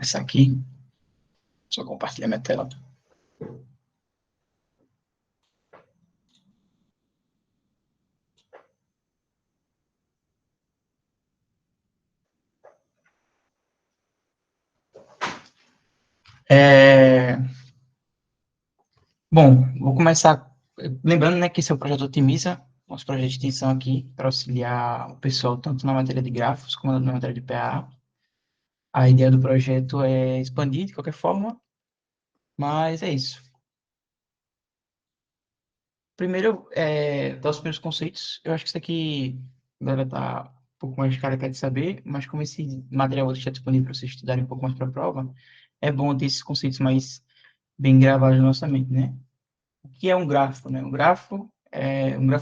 começar aqui. Só compartilhar minha tela. Bom, vou começar lembrando, né, que esse é o projeto Otimiza, nosso projeto de extensão aqui para auxiliar o pessoal tanto na matéria de grafos como na matéria de PA. A ideia do projeto é expandir de qualquer forma, mas é isso. Primeiro, dar os primeiros conceitos. Eu acho que isso aqui a galera tá um pouco mais carregada de saber, mas como esse material hoje está disponível para vocês estudarem um pouco mais para a prova, é bom ter esses conceitos mais bem gravados na nossa mente, né? O que é um grafo, né? Um grafo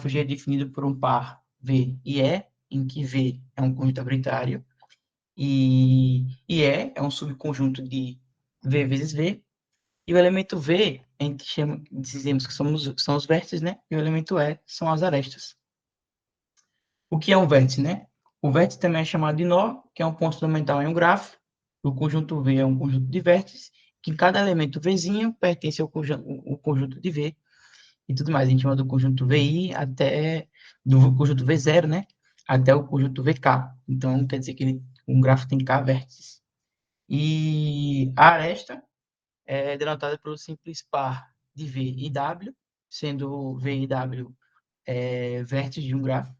G é definido por um par V e E, em que V é um conjunto arbitrário e E é um subconjunto de V vezes V, e o elemento V, a gente chama, dizemos que são os vértices, né? E o elemento E são as arestas. O que é um vértice, né? O vértice também é chamado de nó, que é um ponto fundamental em um grafo. O conjunto V é um conjunto de vértices, que cada elemento Vzinho pertence ao conjunto de V e tudo mais. A gente chama do conjunto VI até do conjunto V0, né? Até o conjunto VK. Então, quer dizer que um grafo tem K vértices. E a aresta é denotada pelo simples par de V e W, sendo V e W vértices de um grafo.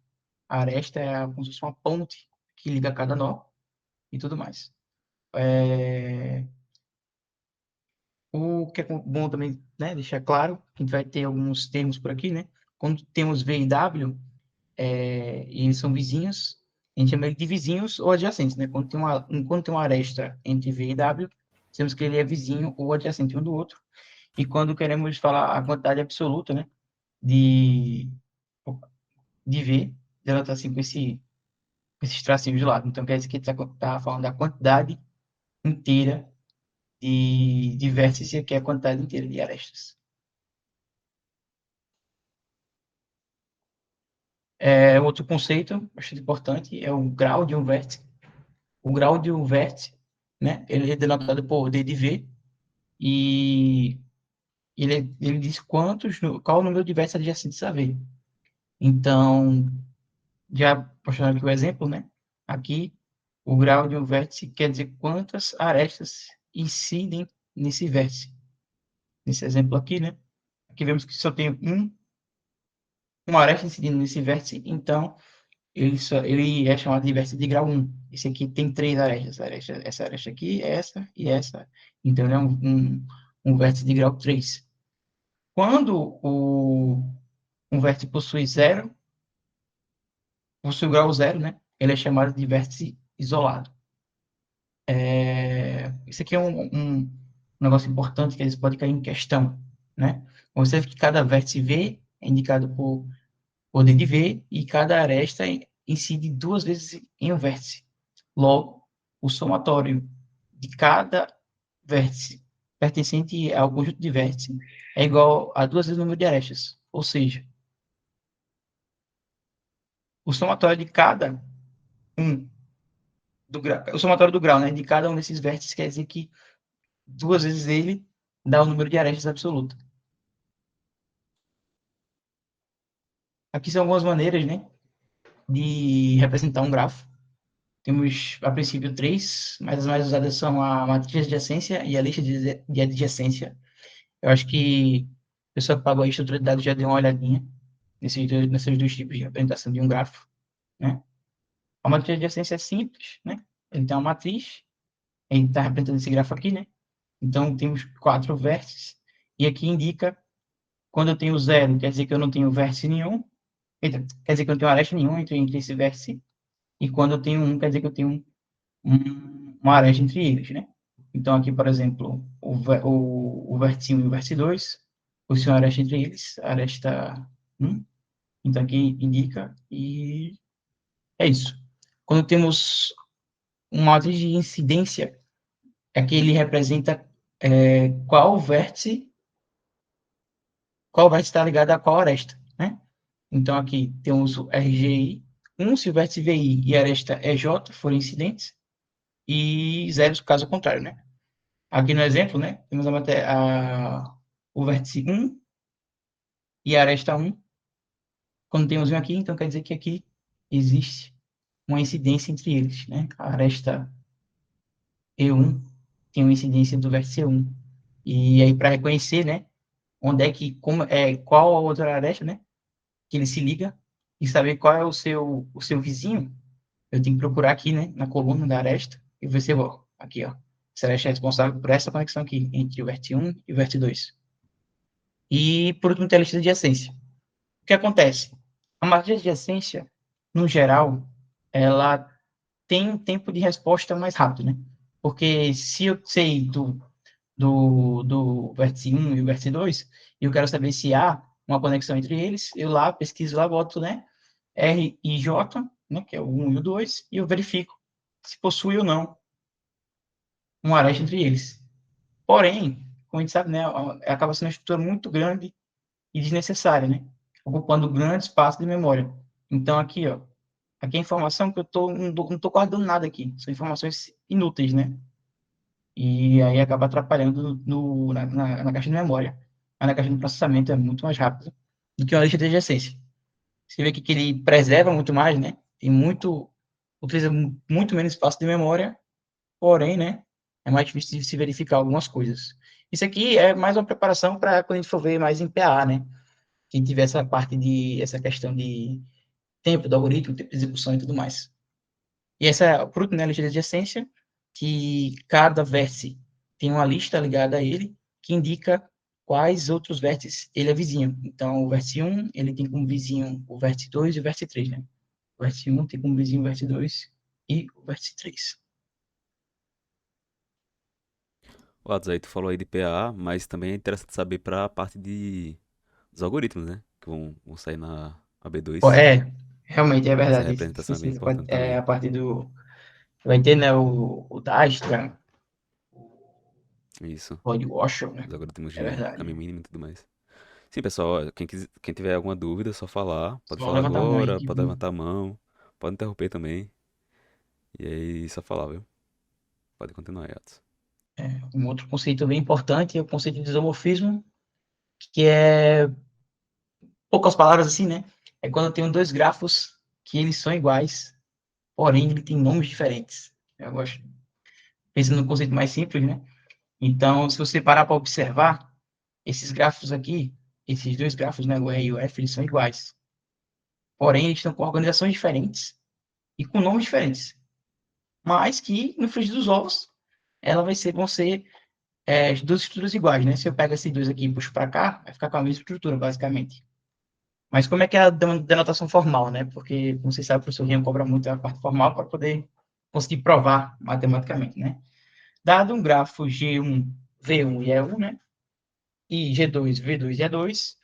A aresta é como se fosse uma ponte que liga cada nó e tudo mais. O que é bom também, né, deixar claro, que a gente vai ter alguns termos por aqui, né? Quando temos V e W, e eles são vizinhos, a gente chama ele de vizinhos ou adjacentes, né? Quando tem uma aresta entre V e W, temos que ele é vizinho ou adjacente um do outro. E quando queremos falar a quantidade absoluta, né, de, de V, ela está assim com esses tracinhos de lado. Então, quer dizer que está falando da quantidade inteira de vértices, que é a quantidade inteira de arestas. Outro conceito bastante importante é o grau de um vértice. O grau de um vértice, né, ele é denotado por D de V, e ele diz qual o número de vértices adjacentes a V. Então, já mostrando aqui o exemplo, né, aqui, o grau de um vértice quer dizer quantas arestas incidem nesse vértice. Nesse exemplo aqui, né, aqui vemos que só tem uma aresta incidindo nesse vértice, então ele é chamado de vértice de grau 1. Esse aqui tem três arestas. Essa aresta aqui, essa e essa. Então, ele é um vértice de grau 3. Quando um vértice possui o grau 0, né? Ele é chamado de vértice isolado. Isso aqui é um negócio importante que eles podem cair em questão, né? Observe que cada vértice V é indicado por poder de V e cada aresta incide duas vezes em um vértice. Logo, o somatório de cada vértice pertencente ao conjunto de vértices é igual a duas vezes o número de arestas. Ou seja, o somatório de cada um o somatório do grau, né, de cada um desses vértices quer dizer que duas vezes ele dá o número de arestas absoluto. Aqui são algumas maneiras, né, de representar um grafo. Temos, a princípio, três, mas as mais usadas são a matriz de adjacência e a lista de adjacência. Eu acho que a pessoa que pagou a estrutura de dados já deu uma olhadinha nesses dois tipos de representação de um grafo, né? A matriz de adjacência é simples, né? Ele tem uma matriz, ele está representando esse grafo aqui, né? Então, temos quatro vértices, e aqui indica, quando eu tenho zero, quer dizer que eu não tenho vértice nenhum, quer dizer que eu não tenho aresta nenhum entre esse vértice, e quando eu tenho um, quer dizer que eu tenho uma aresta entre eles, né? Então, aqui, por exemplo, o vértice 1 e o vértice 2, possui uma aresta entre eles, a aresta 1. Então, aqui indica, e é isso. Quando temos uma matriz de incidência, aqui ele representa qual vértice está ligado a qual aresta, né? Então, aqui temos o RGI, 1 se o vértice VI e a aresta EJ forem incidentes, e 0 caso contrário, né? Aqui no exemplo, né, temos o vértice 1 e a aresta 1. Quando temos um aqui, então quer dizer que aqui existe uma incidência entre eles, né? A aresta E1 tem uma incidência do vértice E1. E aí, para reconhecer, né, onde é que, qual a outra aresta, né, que ele se liga, e saber qual é o seu vizinho, eu tenho que procurar aqui, né, na coluna da aresta, e ver se, ó, aqui, ó, essa aresta é responsável por essa conexão aqui, entre o vértice 1 e o vértice 2. E, por último, tem a lista de adjacência. O que acontece? A matriz de adjacência, no geral, ela tem um tempo de resposta mais rápido, né? Porque se eu sei do vértice 1 e o vértice 2, e eu quero saber se há uma conexão entre eles, eu lá pesquiso lá, boto, né, R e J, né, que é o 1 e o 2, e eu verifico se possui ou não uma aresta entre eles. Porém, como a gente sabe, né, acaba sendo uma estrutura muito grande e desnecessária, né, ocupando grande espaço de memória. Então, aqui, ó, aqui é a informação que eu não tô guardando nada aqui, são informações inúteis, né, e aí acaba atrapalhando na caixa de memória. Mas na caixa de processamento é muito mais rápido do que uma lista de adjacência. Você vê que ele preserva muito mais, né? Utiliza muito menos espaço de memória, porém, né? É mais difícil de se verificar algumas coisas. Isso aqui é mais uma preparação para quando a gente for ver mais em PA, né? Quem tiver essa questão de tempo do algoritmo, tempo de execução e tudo mais. E essa é o fruto, né, a lista de adjacência, que cada vértice tem uma lista ligada a ele, que indica quais outros vértices ele é vizinho. Então, o vértice 1, ele tem como vizinho o vértice 2 e o vértice 3, né? O vértice 1 tem como vizinho o vértice 2 e o vértice 3. O Atos, aí tu falou aí de PA, mas também é interessante saber para a parte dos algoritmos, né? Que vão sair na AB2. Realmente é Essa verdade. representação é bem Esqueci importante é também. a parte do... Vai ter, né, o Dijkstra, Isso. o Washoe, né? Os algoritmos É de verdade. caminho mínimo e tudo mais. Sim, pessoal, ó, quem tiver alguma dúvida, é só falar. Pode Só falar levantar a mão aí agora, que pode levantar a mão, pode interromper também. E aí, só falar, viu? Pode continuar aí, Atos. um outro conceito bem importante é o conceito de isomorfismo, que é poucas palavras assim, né? É quando eu tenho dois grafos que eles são iguais, porém ele tem nomes diferentes. Eu gosto, pensando no conceito mais simples, né? Então, se você parar para observar, esses grafos aqui, esses dois grafos, né, o E e o F, eles são iguais. Porém, eles estão com organizações diferentes e com nomes diferentes. Mas que, no frigir dos ovos, vão ser duas estruturas iguais, né? Se eu pego esses dois aqui e puxo para cá, vai ficar com a mesma estrutura, basicamente. Mas como é que é a denotação formal, né? Porque, como vocês sabem, o professor Rian cobra muito a parte formal para poder conseguir provar matematicamente, né? Dado um grafo G1, V1 e E1, né? E G2, V2 e E2,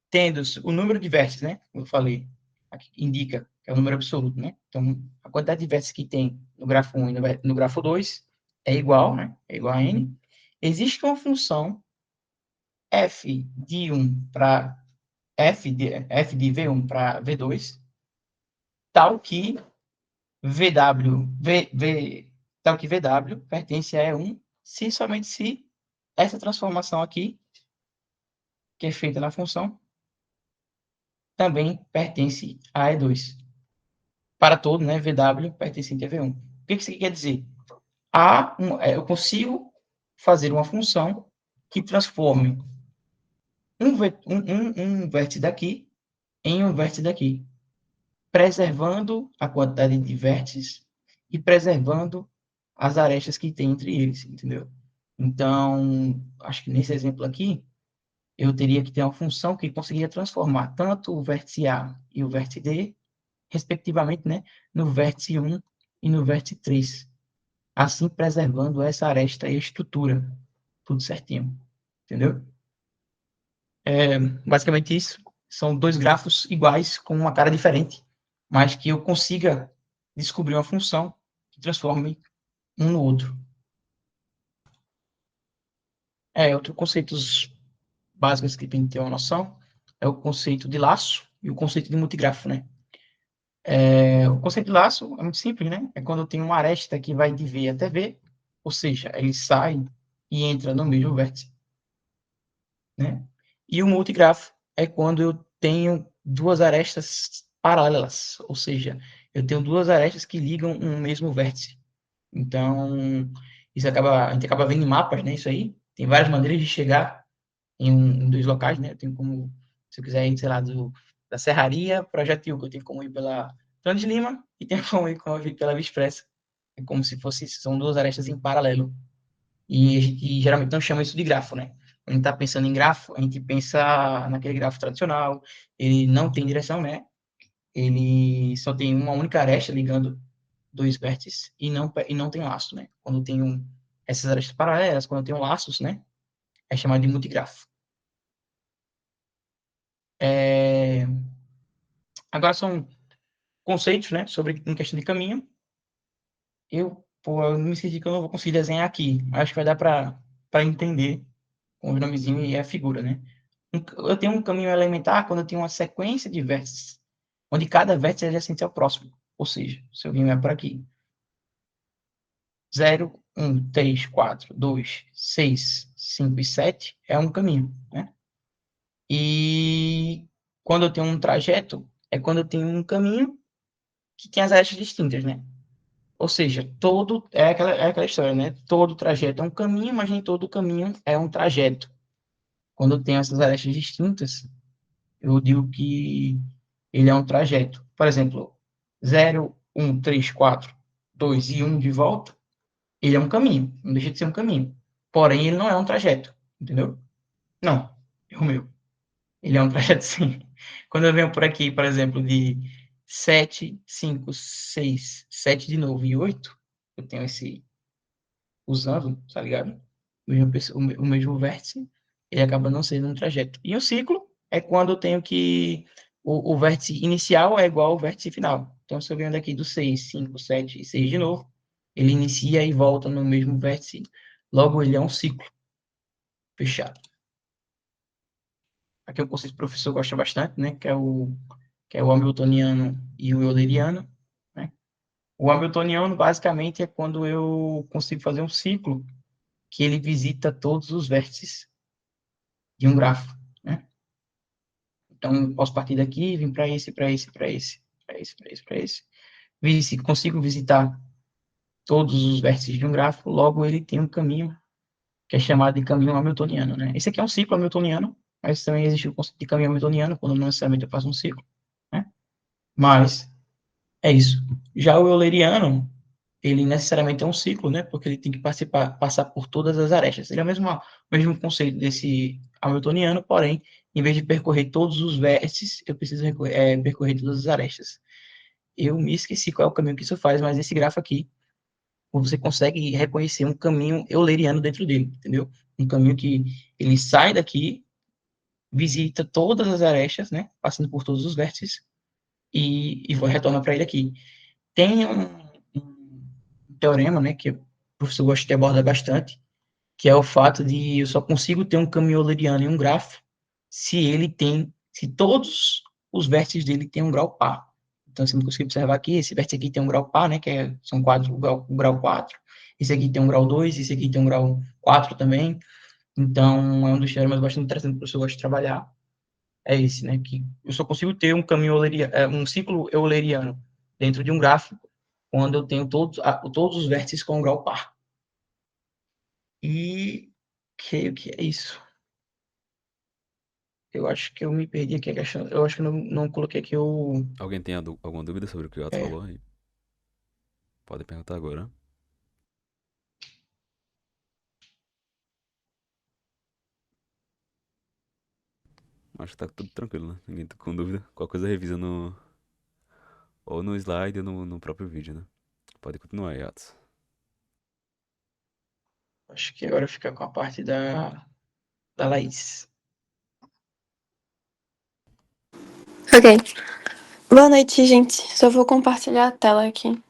tendo o número de vértices, né? Como eu falei, aqui indica que é o número absoluto, né? Então, a quantidade de vértices que tem no grafo 1 e no grafo 2 é igual, né? É igual a N. Existe uma função f de 1 para f de V1 para V2, tal que tal que VW pertence a E1, se e somente se essa transformação aqui, que é feita na função, também pertence a E2. Para todo, né, VW pertencente a V1. O que isso aqui quer dizer? Eu consigo fazer uma função que transforme um vértice daqui em um vértice daqui, preservando a quantidade de vértices e preservando as arestas que tem entre eles, entendeu? Então, acho que nesse exemplo aqui, eu teria que ter uma função que conseguiria transformar tanto o vértice A e o vértice D, respectivamente, né, no vértice 1 e no vértice 3, assim preservando essa aresta e a estrutura, tudo certinho, entendeu? Basicamente isso, são dois grafos iguais com uma cara diferente, mas que eu consiga descobrir uma função que transforme um no outro. Outro conceitos básicos que tem que ter uma noção é o conceito de laço e o conceito de multigrafo, né? O conceito de laço é muito simples, né? É quando eu tenho uma aresta que vai de V até V, ou seja, ele sai. e entra no mesmo vértice, né? E o multigrafo é quando eu tenho duas arestas paralelas, ou seja, eu tenho duas arestas que ligam um mesmo vértice. Então, a gente acaba vendo em mapas, né? Isso aí. Tem várias maneiras de chegar em dois locais, né? Eu tenho como, se eu quiser ir, sei lá, da Serraria para Jatiuca, eu tenho como ir pela Plano de Lima e tenho como ir pela Via Expressa. É como se fosse, são duas arestas em paralelo. E a gente geralmente não chama isso de grafo, né? A gente está pensando em grafo, a gente pensa naquele grafo tradicional, ele não tem direção, né? Ele só tem uma única aresta ligando dois vértices e não tem laço, né? Quando tem essas arestas paralelas, quando tem laços, né? É chamado de multigrafo. É, agora são conceitos, né? Sobre em questão de caminho. Eu me senti que eu não vou conseguir desenhar aqui. Acho que vai dar para entender com os nomezinhos e a figura, né? Eu tenho um caminho elementar quando eu tenho uma sequência de vértices, onde cada vértice é adjacente ao próximo. Ou seja, se eu vier por aqui, 0, 1, 3, 4, 2, 6, 5 e 7 é um caminho, né? E quando eu tenho um trajeto, é quando eu tenho um caminho que tem as arestas distintas, né? Ou seja, é aquela história, né? Todo trajeto é um caminho, mas nem todo caminho é um trajeto. Quando eu tenho essas arestas distintas, eu digo que ele é um trajeto. Por exemplo, 0, 1, 3, 4, 2 e 1 de volta, ele é um caminho, não deixa de ser um caminho. Porém, ele não é um trajeto, entendeu? Não, erro meu. Ele é um trajeto sim. Quando eu venho por aqui, por exemplo, de 7, 5, 6, 7 de novo e 8, eu tenho esse usando, tá ligado? O mesmo vértice, ele acaba não sendo um trajeto. E o ciclo é quando eu tenho que o vértice inicial é igual ao vértice final. Então, se eu venho daqui do 6, 5, 7 e 6 de novo, ele inicia e volta no mesmo vértice. Logo, ele é um ciclo fechado. Aqui é um conceito que o professor gosta bastante, né? Que é o Hamiltoniano e o Euleriano, né? O Hamiltoniano, basicamente, é quando eu consigo fazer um ciclo que ele visita todos os vértices de um grafo, né? Então, eu posso partir daqui, vir para esse, para esse, para esse, para esse, para esse, para esse. Se consigo visitar todos os vértices de um grafo, logo ele tem um caminho que é chamado de caminho hamiltoniano, né? Esse aqui é um ciclo hamiltoniano, mas também existe o conceito de caminho hamiltoniano, quando não necessariamente eu faço um ciclo, né? Mas é isso. Já o euleriano, ele necessariamente é um ciclo, né? Porque ele tem que passar por todas as arestas. Ele é o mesmo conceito desse hamiltoniano, porém, em vez de percorrer todos os vértices, eu preciso percorrer todas as arestas. Eu me esqueci qual é o caminho que isso faz, mas esse grafo aqui, você consegue reconhecer um caminho euleriano dentro dele, entendeu? Um caminho que ele sai daqui, visita todas as arestas, né? Passando por todos os vértices e retorna para ele aqui. Tem um teorema, né, que o professor gosta de abordar bastante, que é o fato de eu só consigo ter um caminho euleriano em um grafo se todos os vértices dele têm um grau par. Então, você consegue observar aqui, esse vértice aqui tem um grau par, né, são quadros, o grau 4. Esse aqui tem um grau 2, esse aqui tem um grau 4 também. Então, é um dos teoremas bastante interessantes que o professor gosta de trabalhar. É esse, né, que eu só consigo ter um caminho euleriano, um ciclo euleriano dentro de um gráfico quando eu tenho todos os vértices com grau par. E creio que é isso. Eu acho que eu me perdi aqui a questão. Eu acho que não coloquei aqui o. Alguém tem alguma dúvida sobre o que o Atos É, falou aí? Pode perguntar agora. Acho que tá tudo tranquilo, né? Ninguém tá com dúvida. Qualquer coisa revisa ou no slide ou no próprio vídeo, né? Pode continuar aí, Atos. acho que agora fica com a parte da Laís. Ok. Boa noite, gente. Só vou compartilhar a tela aqui.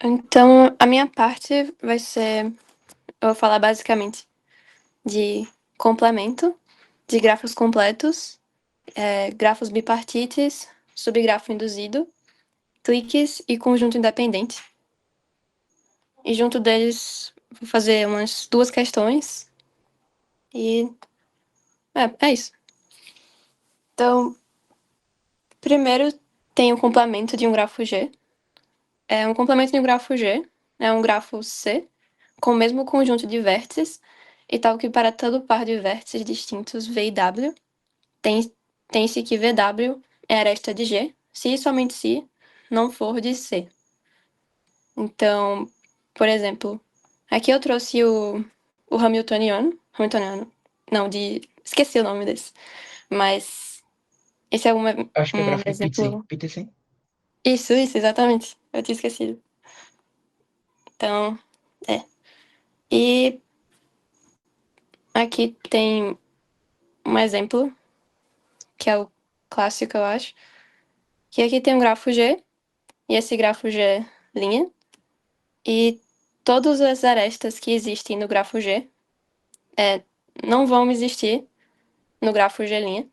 Então, a minha parte vai ser... Eu vou falar basicamente de complemento, de grafos completos, grafos bipartites, subgrafo induzido, cliques e conjunto independente. E junto deles, vou fazer umas 2 questões. E é isso. Então, primeiro tem o complemento de um grafo G. Um complemento de um grafo G é um grafo C com o mesmo conjunto de vértices, e tal que para todo par de vértices distintos V e W, tem-se que VW é aresta de G, se e somente se não for de C. Então, por exemplo, aqui eu trouxe o Hamiltoniano, não, esqueci o nome desse, mas esse é um Acho que é gráfico de exemplo... Petersen. Isso, exatamente, eu tinha esquecido. Então, E aqui tem um exemplo, que é o clássico, eu acho, que aqui tem um grafo G, e esse grafo G é linha, e todas as arestas que existem no grafo G não vão existir no grafo G'.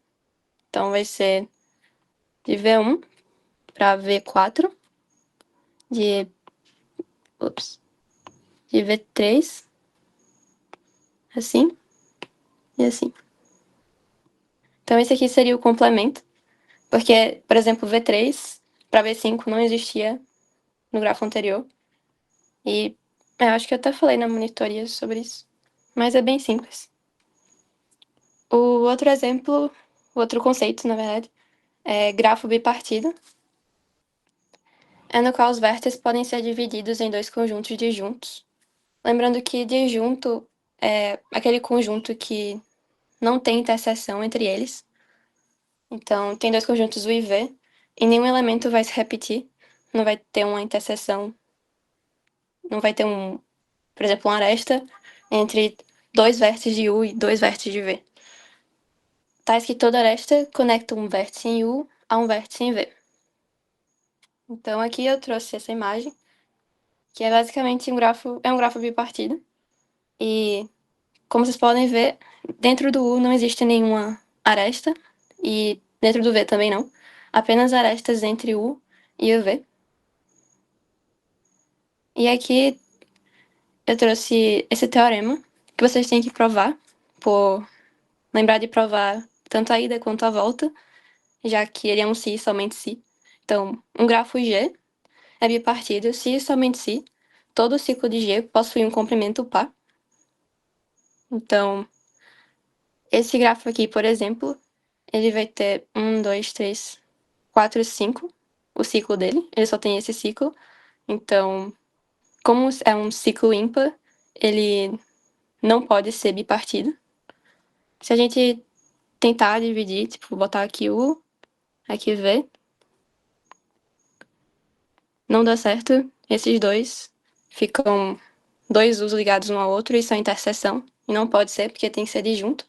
Então vai ser de V1 para V4, de, de V3, assim, e assim. Então esse aqui seria o complemento, porque, por exemplo, V3 para V5 não existia no grafo anterior. E eu acho que eu até falei na monitoria sobre isso, mas é bem simples. O outro exemplo, o outro conceito, na verdade, é grafo bipartido, no qual os vértices podem ser divididos em 2 conjuntos disjuntos. Lembrando que disjunto é aquele conjunto que não tem interseção entre eles. Então, tem 2 conjuntos U e V, e nenhum elemento vai se repetir, não vai ter uma interseção, não vai ter por exemplo, uma aresta entre 2 vértices de U e 2 vértices de V. Tais que toda aresta conecta um vértice em U a um vértice em V. Então aqui eu trouxe essa imagem, que é basicamente um grafo bipartido. E como vocês podem ver, dentro do U não existe nenhuma aresta, e dentro do V também não. Apenas arestas entre U e o V. E aqui eu trouxe esse teorema, que vocês têm que provar, por lembrar de provar tanto a ida quanto a volta, já que ele é um se e somente se. Então, um grafo G é bipartido se e somente se todo ciclo de G possui um comprimento par. Então, esse grafo aqui, por exemplo, ele vai ter 1, 2, 3, 4, 5, o ciclo dele. Ele só tem esse ciclo. Então, como é um ciclo ímpar, ele não pode ser bipartido. Se a gente tentar dividir, tipo, botar aqui U, aqui V, não dá certo. Esses dois ficam 2 U's ligados um ao outro, e são interseção. E não pode ser, porque tem que ser disjunto.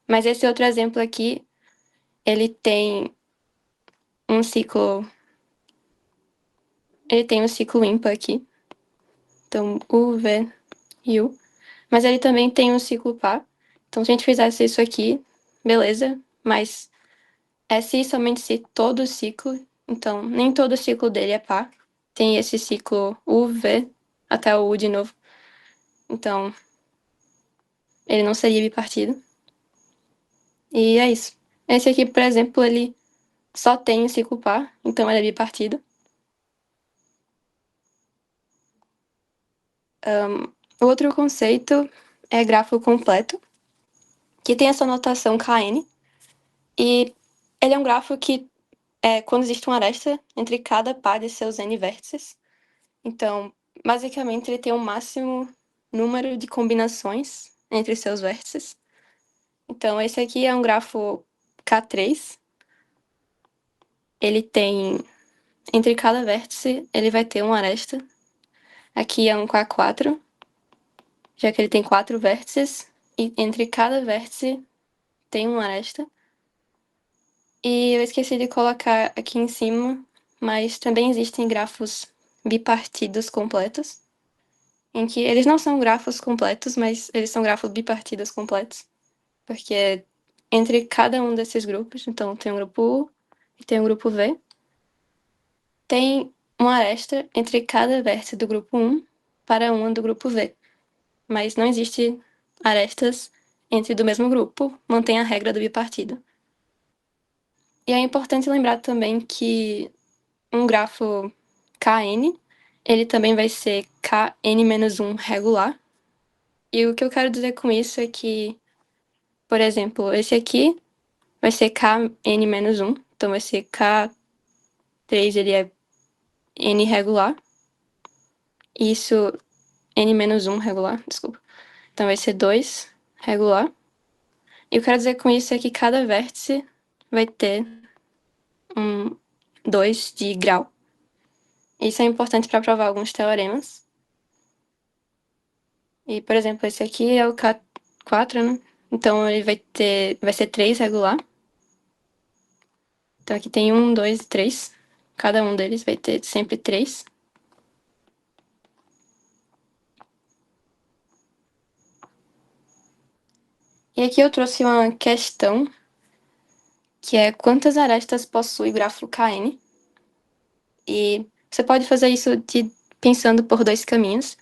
Mas esse outro exemplo aqui, ele tem um ciclo... Ele tem um ciclo ímpar aqui. Então, U, V e U. Mas ele também tem um ciclo par. Então, se a gente fizesse isso aqui, beleza. Mas é se somente se todo ciclo. Então, nem todo ciclo dele é par. Tem esse ciclo U, V, até o U de novo. Então, ele não seria bipartido. E é isso. Esse aqui, por exemplo, ele só tem um ciclo par, então ele é bipartido. O outro conceito é grafo completo, que tem essa notação Kn, e ele é um grafo que quando existe uma aresta entre cada par de seus n vértices. Então, basicamente, ele tem um máximo número de combinações entre seus vértices. Então, esse aqui é um grafo K3. Ele tem, entre cada vértice, ele vai ter uma aresta. Aqui é um K4, já que ele tem 4 vértices, e entre cada vértice tem uma aresta. E eu esqueci de colocar aqui em cima, mas também existem grafos bipartidos completos, em que eles não são grafos completos, mas eles são grafos bipartidos completos, porque entre cada um desses grupos, então tem um grupo U e tem um grupo V, tem uma aresta entre cada vértice do grupo 1 para uma do grupo V, mas não existe arestas entre do mesmo grupo, mantém a regra do bipartido. E é importante lembrar também que um grafo Kn, ele também vai ser Kn-1 regular. E o que eu quero dizer com isso é que, por exemplo, esse aqui vai ser Kn-1, então vai ser K3, ele é N regular. Isso, N-1 regular, desculpa. Então vai ser 2 regular. E o que eu quero dizer com isso é que cada vértice vai ter um 2 de grau. Isso é importante para provar alguns teoremas. E, por exemplo, esse aqui é o K4, né? Então ele vai ser 3 regular. Então aqui tem 1, 2 e 3. Cada um deles vai ter sempre 3. E aqui eu trouxe uma questão, que é quantas arestas possui o grafo Kn? E você pode fazer isso pensando por dois caminhos.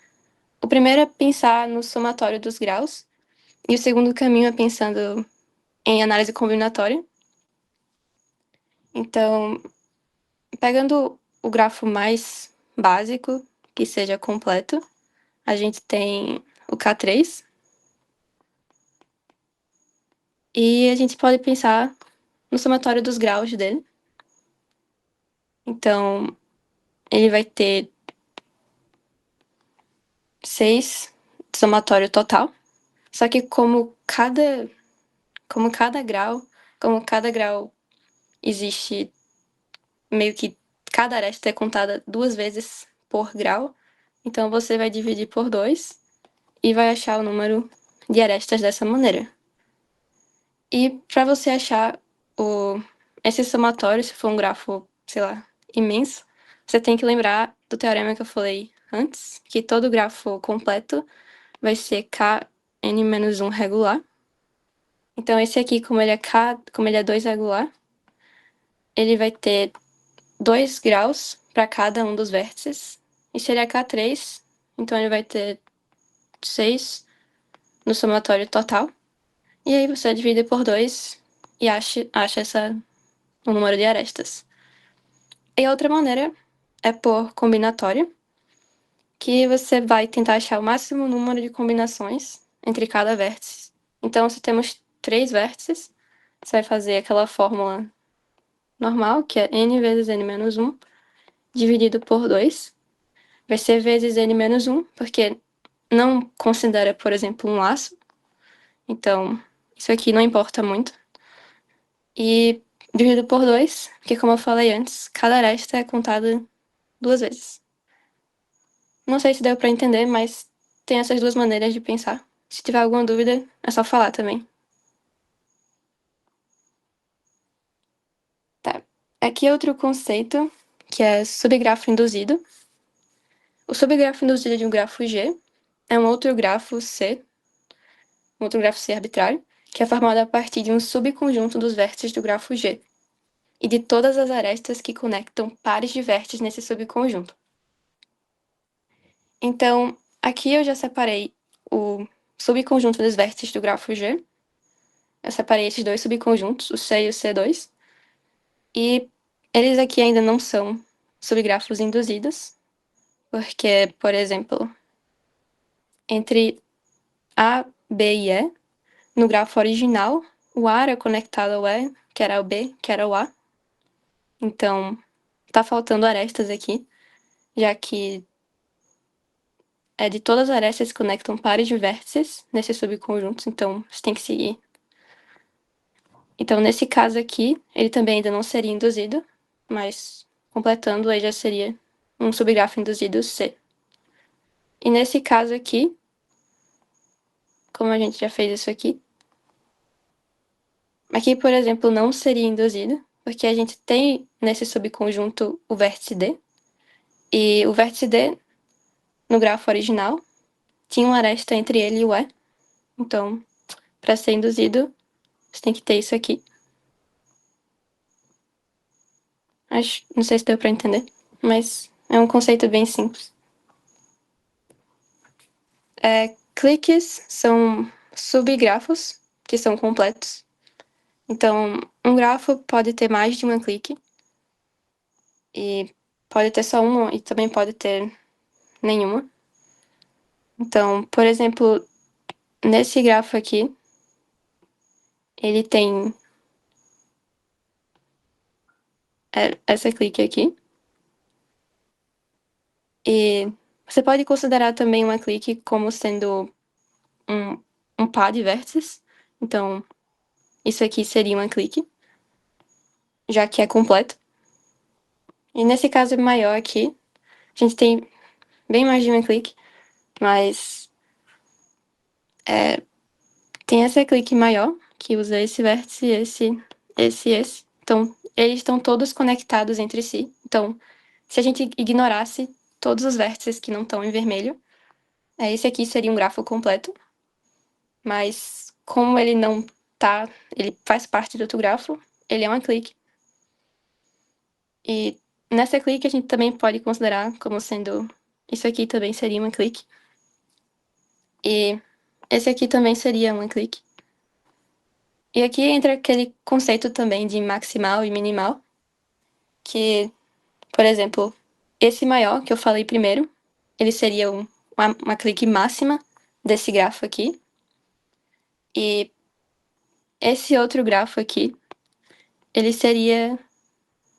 O primeiro é pensar no somatório dos graus, e o segundo caminho é pensando em análise combinatória. Então, pegando o grafo mais básico, que seja completo, a gente tem o K3. E a gente pode pensar no somatório dos graus dele. Então, ele vai ter 6 somatório total. Só que como cada grau existe meio que cada aresta é contada 2 vezes por grau, então você vai dividir por 2 e vai achar o número de arestas dessa maneira. E para você achar esse somatório, se for um grafo, sei lá, imenso, você tem que lembrar do teorema que eu falei antes, que todo grafo completo vai ser Kn-1 regular. Então esse aqui, como ele é 2 regular, ele vai ter 2 graus para cada um dos vértices. E se ele é K3, então ele vai ter 6 no somatório total. E aí você divide por 2 e acha o número de arestas. E a outra maneira é por combinatória, que você vai tentar achar o máximo número de combinações entre cada vértice. Então, se temos 3 vértices, você vai fazer aquela fórmula normal, que é n vezes n-1, dividido por 2. Vai ser vezes n-1, porque não considera, por exemplo, um laço. Então, isso aqui não importa muito. E dividido por 2, porque como eu falei antes, cada aresta é contada 2 vezes. Não sei se deu para entender, mas tem essas duas maneiras de pensar. Se tiver alguma dúvida, é só falar também. Tá. Aqui é outro conceito, que é subgrafo induzido. O subgrafo induzido de um grafo G é um outro grafo C arbitrário, que é formado a partir de um subconjunto dos vértices do grafo G e de todas as arestas que conectam pares de vértices nesse subconjunto. Então, aqui eu já separei o subconjunto dos vértices do grafo G. Eu separei esses dois subconjuntos, o C e o C2. E eles aqui ainda não são subgrafos induzidos, porque, por exemplo, entre A, B e E, no grafo original, o A era conectado ao E, que era o B, que era o A. Então, tá faltando arestas aqui, já que é de todas as arestas que conectam pares de vértices nesses subconjuntos, então você tem que seguir. Então, nesse caso aqui, ele também ainda não seria induzido, mas completando aí já seria um subgrafo induzido C. E nesse caso aqui, como a gente já fez isso aqui por exemplo, não seria induzido, porque a gente tem nesse subconjunto o vértice D, E o vértice D, no grafo original, tinha uma aresta entre ele e o E. Então, para ser induzido, você tem que ter isso aqui. Não sei se deu para entender, mas é um conceito bem simples. Cliques são subgrafos que são completos. Então, um grafo pode ter mais de uma clique e pode ter só uma e também pode ter nenhuma. Então, por exemplo, nesse grafo aqui, ele tem essa clique aqui. E você pode considerar também uma clique como sendo um par de vértices. Então, isso aqui seria uma clique, já que é completo. E nesse caso maior aqui, a gente tem bem mais de uma clique, mas tem essa clique maior, que usa esse vértice, esse. Então, eles estão todos conectados entre si. Então, se a gente ignorasse todos os vértices que não estão em vermelho, esse aqui seria um grafo completo. Mas como ele não tá, ele faz parte do outro grafo, ele é uma clique. E nessa clique a gente também pode considerar como sendo, isso aqui também seria uma clique. E esse aqui também seria uma clique. E aqui entra aquele conceito também de maximal e minimal, que, por exemplo, esse maior que eu falei primeiro, ele seria uma clique máxima desse grafo aqui. E esse outro grafo aqui, ele seria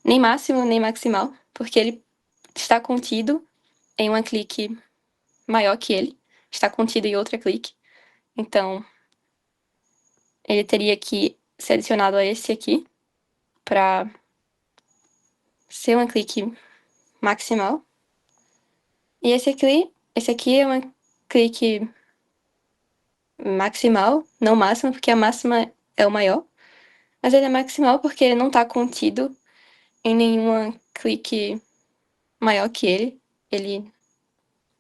nem máximo nem maximal, porque ele está contido em uma clique maior que ele, está contido em outra clique. Então, ele teria que ser adicionado a esse aqui para ser uma clique maximal. E esse aqui é uma clique maximal, não máxima, porque a máxima é o maior. Mas ele é maximal porque ele não está contido em nenhuma clique maior que ele. Ele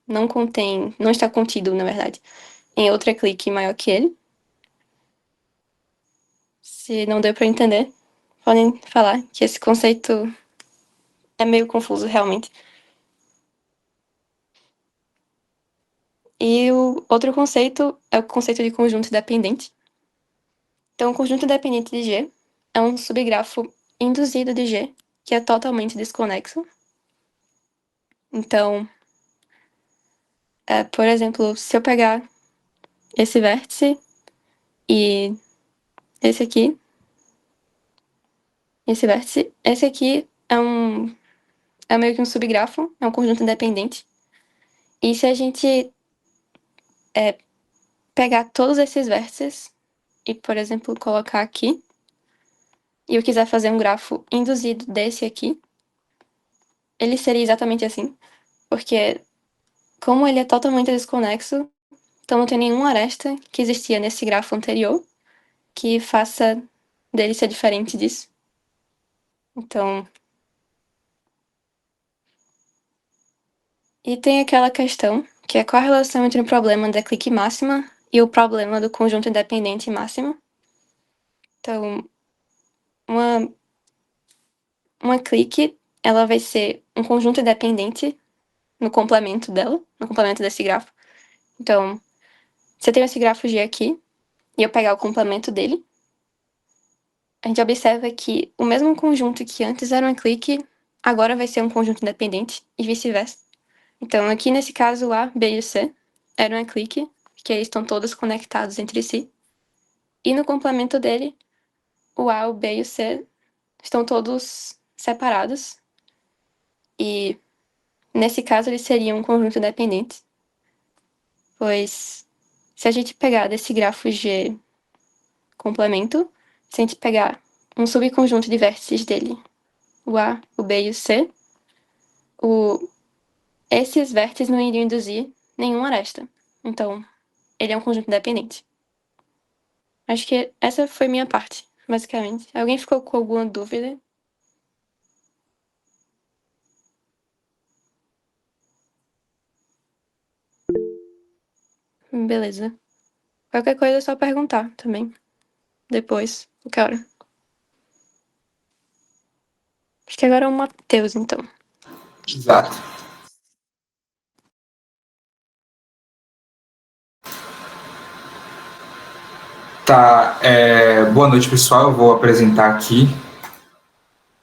não está contido, na verdade, em outra clique maior que ele. Se não deu para entender, podem falar que esse conceito é meio confuso, realmente. E o outro conceito é o conceito de conjunto dependente. Então, o conjunto dependente de G é um subgrafo induzido de G que é totalmente desconexo. Então, por exemplo, se eu pegar esse vértice e esse aqui, esse vértice, esse aqui é meio que um subgrafo, é um conjunto independente. E se a gente pegar todos esses vértices e, por exemplo, colocar aqui, e eu quiser fazer um grafo induzido desse aqui, ele seria exatamente assim, porque como ele é totalmente desconexo, então não tem nenhuma aresta que existia nesse grafo anterior que faça dele ser diferente disso. Então, e tem aquela questão, que é qual a relação entre o problema da clique máxima e o problema do conjunto independente máximo. Então, uma clique, ela vai ser um conjunto independente no complemento dela, no complemento desse grafo. Então, se eu tenho esse grafo G aqui, e eu pegar o complemento dele, a gente observa que o mesmo conjunto que antes era uma clique, agora vai ser um conjunto independente, e vice-versa. Então, aqui nesse caso, o A, B e o C eram uma clique, que eles estão todos conectados entre si. E no complemento dele, o A, o B e o C estão todos separados. E nesse caso, eles seriam um conjunto dependente. Pois, se a gente pegar desse grafo G complemento, se a gente pegar um subconjunto de vértices dele, o A, o B e o C, esses vértices não iriam induzir nenhuma aresta. Então, ele é um conjunto independente. Acho que essa foi minha parte, basicamente. Alguém ficou com alguma dúvida? beleza. Qualquer coisa é só perguntar também. Depois, qualquer hora. Acho que agora é o Matheus, então. Exato. Tá, boa noite, pessoal. Eu vou apresentar aqui.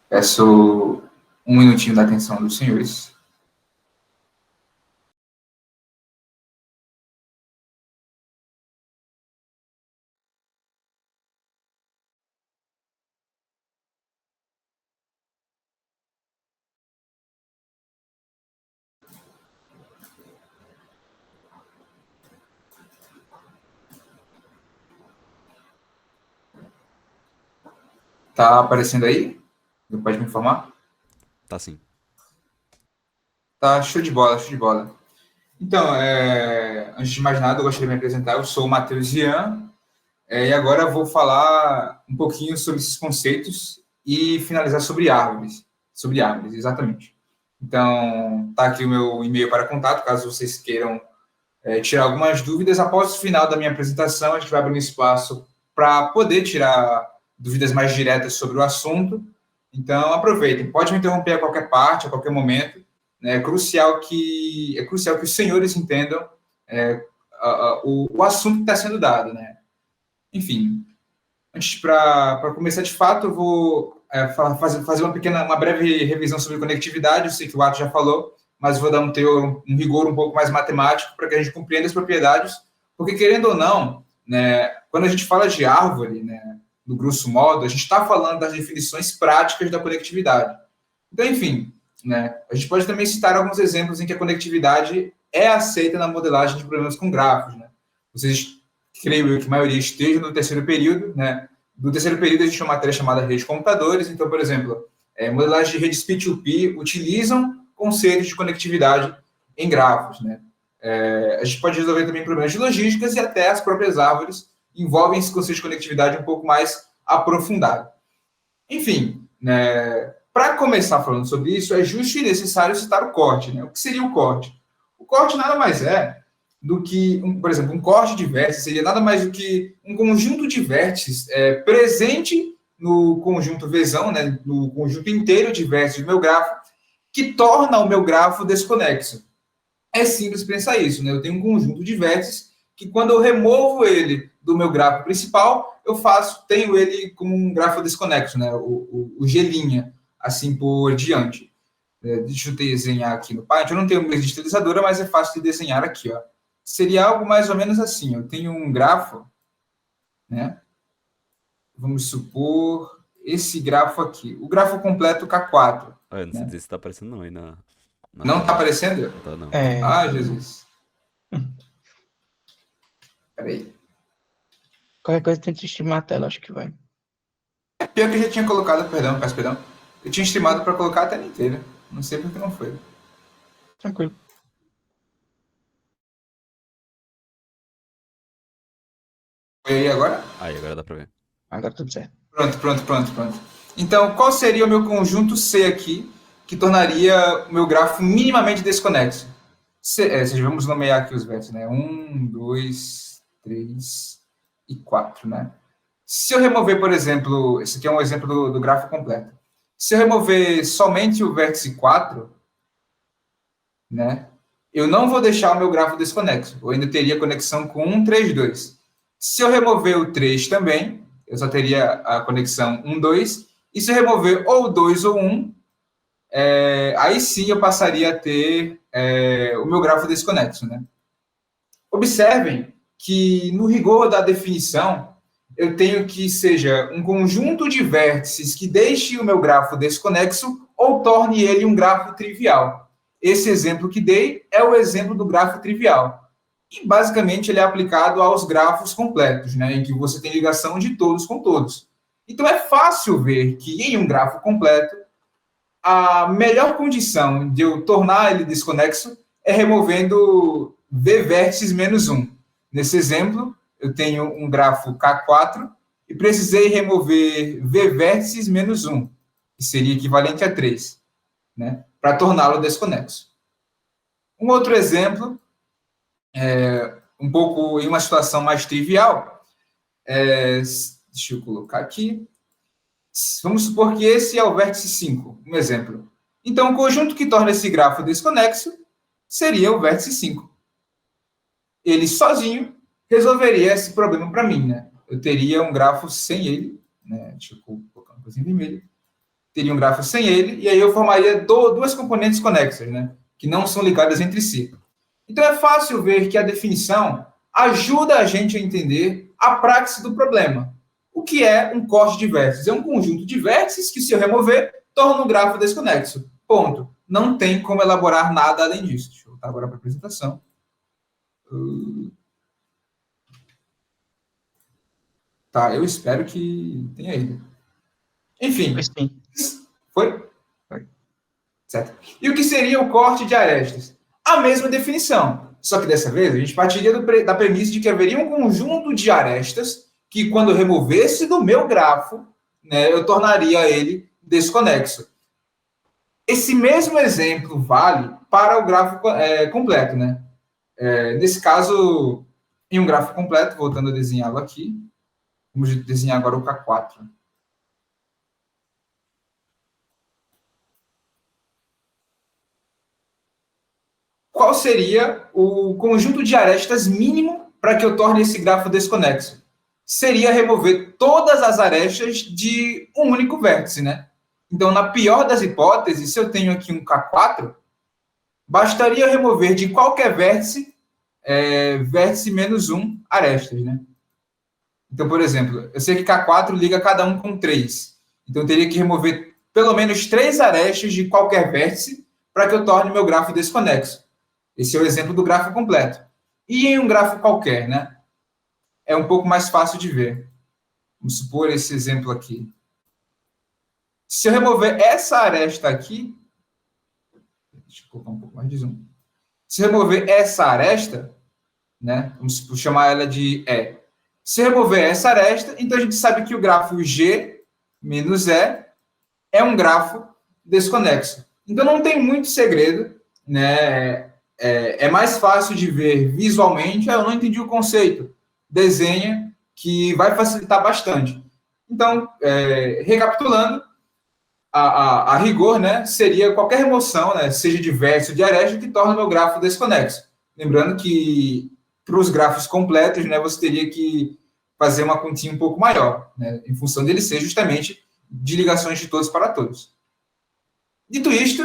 Peço um minutinho da atenção dos senhores. Tá aparecendo aí? Você pode me informar? Tá sim. Tá, show de bola, show de bola. Então, antes de mais nada, eu gostaria de me apresentar. Eu sou o Matheus Ian, e agora eu vou falar um pouquinho sobre esses conceitos e finalizar sobre árvores. Sobre árvores, exatamente. Então, tá aqui o meu e-mail para contato, caso vocês queiram tirar algumas dúvidas. Após o final da minha apresentação, a gente vai abrir um espaço para poder tirar dúvidas mais diretas sobre o assunto. Então, aproveitem. Pode me interromper a qualquer parte, a qualquer momento. É crucial que os senhores entendam o assunto que está sendo dado, né? Enfim, antes para começar de fato, eu vou fazer uma breve revisão sobre conectividade. Eu sei que o Ato já falou, mas vou dar um rigor um pouco mais matemático para que a gente compreenda as propriedades, porque querendo ou não, né, quando a gente fala de árvore, né, no grosso modo, a gente está falando das definições práticas da conectividade. Então, enfim, né, a gente pode também citar alguns exemplos em que a conectividade é aceita na modelagem de problemas com grafos. Né? Vocês, creio eu que a maioria esteja no terceiro período. Né? No terceiro período, a gente tem uma matéria chamada rede de computadores. Então, por exemplo, modelagem de redes P2P utilizam conceitos de conectividade em grafos. Né? A gente pode resolver também problemas de logísticas e até as próprias árvores envolvem esse conceito de conectividade um pouco mais aprofundado. Enfim, né, para começar falando sobre isso, é justo e necessário citar o corte. Né? O que seria o corte? O corte nada mais é do que, por exemplo, um corte de vértices seria nada mais do que um conjunto de vértices presente no conjunto Vzão, né, no conjunto inteiro de vértices do meu grafo, que torna o meu grafo desconexo. É simples pensar isso. Né? Eu tenho um conjunto de vértices que, quando eu removo ele do meu grafo principal, tenho ele como um grafo desconexo, né? o G', assim por diante. Deixa eu desenhar aqui no Paint. Eu não tenho uma digitalizadora, mas é fácil de desenhar aqui. Ó. Seria algo mais ou menos assim. Eu tenho um grafo, né? Vamos supor esse grafo aqui. O grafo completo K4. Eu não sei dizer se tá aparecendo não aí na não está aparecendo? Não tá, não. Ah, Jesus. Peraí. Qualquer coisa tenta streamar a tela, acho que vai. Pior que eu já tinha colocado, peço perdão. Eu tinha streamado para colocar a tela inteira. Não sei por que não foi. Tranquilo. Foi aí agora? Aí, agora dá pra ver. Agora tudo certo. Pronto. Então, qual seria o meu conjunto C aqui, que tornaria o meu grafo minimamente desconexo? Vamos nomear aqui os vértices, né? 1, 2, 3 e 4, né? Se eu remover, por exemplo, esse aqui é um exemplo do grafo completo. Se eu remover somente o vértice 4, né, eu não vou deixar o meu grafo desconexo. Eu ainda teria conexão com 1, 3, 2. Se eu remover o 3 também, eu só teria a conexão 1, 2. E se eu remover ou 2 ou 1, aí sim eu passaria a ter o meu grafo desconexo. Né? Observem que, no rigor da definição, eu tenho que seja um conjunto de vértices que deixe o meu grafo desconexo ou torne ele um grafo trivial. Esse exemplo que dei é o exemplo do grafo trivial. E, basicamente, ele é aplicado aos grafos completos, né, em que você tem ligação de todos com todos. Então, é fácil ver que, em um grafo completo, a melhor condição de eu tornar ele desconexo é removendo V vértices menos 1. Nesse exemplo, eu tenho um grafo K4 e precisei remover V vértices menos 1, que seria equivalente a 3, né, para torná-lo desconexo. Um outro exemplo, um pouco em uma situação mais trivial, deixa eu colocar aqui. Vamos supor que esse é o vértice 5, um exemplo. Então, o conjunto que torna esse grafo desconexo seria o vértice 5. Ele sozinho resolveria esse problema para mim, né? Eu teria um grafo sem ele, né? Deixa eu colocar uma coisa em vermelho. Teria um grafo sem ele, e aí eu formaria duas componentes conexas, né? Que não são ligadas entre si. Então, é fácil ver que a definição ajuda a gente a entender a praxis do problema. O que é um corte de vértices? É um conjunto de vértices que, se eu remover, torna o grafo desconexo. Ponto. Não tem como elaborar nada além disso. Deixa eu voltar agora para a apresentação. Tá, eu espero que tenha ido. Enfim. Pois sim. Foi? Foi. Certo. E o que seria o corte de arestas? A mesma definição. Só que dessa vez a gente partiria da premissa de que haveria um conjunto de arestas que, quando eu removesse do meu grafo, né, eu tornaria ele desconexo. Esse mesmo exemplo vale para o grafo completo, né? Nesse caso, em um grafo completo, voltando a desenhá-lo aqui, vamos desenhar agora o K4. Qual seria o conjunto de arestas mínimo para que eu torne esse grafo desconexo? Seria remover todas as arestas de um único vértice, né? Então, na pior das hipóteses, se eu tenho aqui um K4, bastaria remover de qualquer vértice, vértice menos 1 arestas, né? Então, por exemplo, eu sei que K4 liga cada um com 3. Então, eu teria que remover pelo menos 3 arestas de qualquer vértice para que eu torne meu grafo desconexo. Esse é o exemplo do grafo completo. E em um grafo qualquer, né? É um pouco mais fácil de ver. Vamos supor esse exemplo aqui. Se eu remover essa aresta aqui, deixa eu colocar um pouco mais de zoom. Se eu remover essa aresta, né? Vamos chamar ela de E. Se eu remover essa aresta, então a gente sabe que o grafo G menos E é um grafo desconexo. Então não tem muito segredo, né? É mais fácil de ver visualmente. Eu não entendi o conceito. Desenha, que vai facilitar bastante. Então, recapitulando, a rigor, né, seria qualquer remoção, né, seja de vértice ou de aresta, que torna o meu grafo desconexo. Lembrando que, para os grafos completos, né, você teria que fazer uma continha um pouco maior, né, em função dele ser justamente de ligações de todos para todos. Dito isto,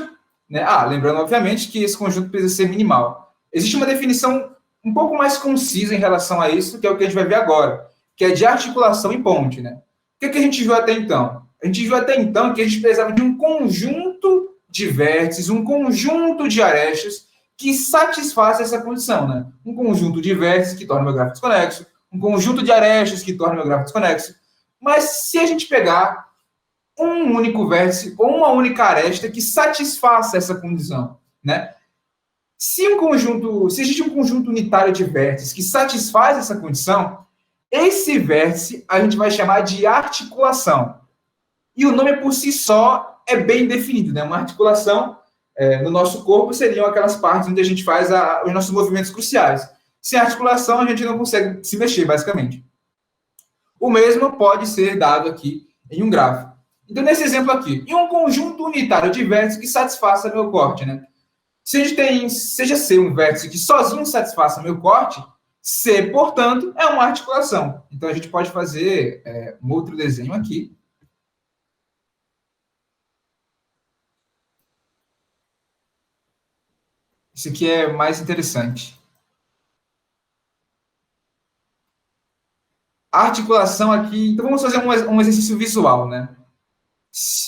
né, lembrando, obviamente, que esse conjunto precisa ser minimal. Existe uma definição um pouco mais concisa em relação a isso, que é o que a gente vai ver agora, que é de articulação em ponte, né? O que a gente viu até então? A gente viu até então que a gente precisava de um conjunto de vértices, um conjunto de arestas que satisfaça essa condição, né? Um conjunto de vértices que torna o meu grafo desconexo, um conjunto de arestas que torna o meu grafo desconexo. Mas se a gente pegar um único vértice ou uma única aresta que satisfaça essa condição, né? Se existe um conjunto unitário de vértices que satisfaz essa condição, esse vértice a gente vai chamar de articulação. E o nome por si só é bem definido, né? Uma articulação no nosso corpo seriam aquelas partes onde a gente faz os nossos movimentos cruciais. Sem articulação, a gente não consegue se mexer, basicamente. O mesmo pode ser dado aqui em um grafo. Então, nesse exemplo aqui, em um conjunto unitário de vértices que satisfaça meu corte, né? Se a gente tem, seja C um vértice que sozinho satisfaça meu corte, C, portanto, é uma articulação. Então, a gente pode fazer um outro desenho aqui. Esse aqui é mais interessante. A articulação aqui... Então, vamos fazer um exercício visual, né?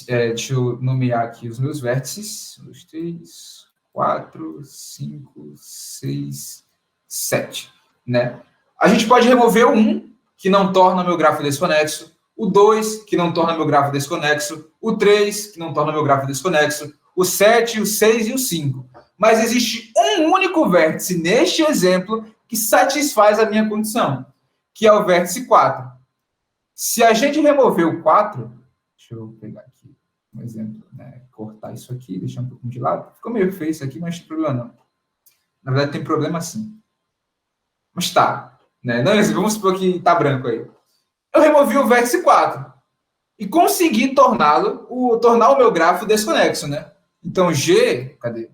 Deixa eu nomear aqui os meus vértices. 1, 2, 3, 4, 5, 6, 7. Né? A gente pode remover o 1, que não torna meu grafo desconexo, o 2, que não torna meu grafo desconexo, o 3, que não torna meu grafo desconexo, o 7, o 6 e o 5. Mas existe um único vértice neste exemplo que satisfaz a minha condição, que é o vértice 4. Se a gente remover o 4, deixa eu pegar aqui um exemplo, né? Cortar isso aqui, deixar um pouquinho de lado. Ficou meio feio isso aqui, mas não tem problema não. Na verdade, tem problema sim. Mas tá. Né? Não, vamos supor que tá branco aí. Eu removi o vértice 4 e consegui tornar o meu grafo desconexo, né? Então, G, cadê?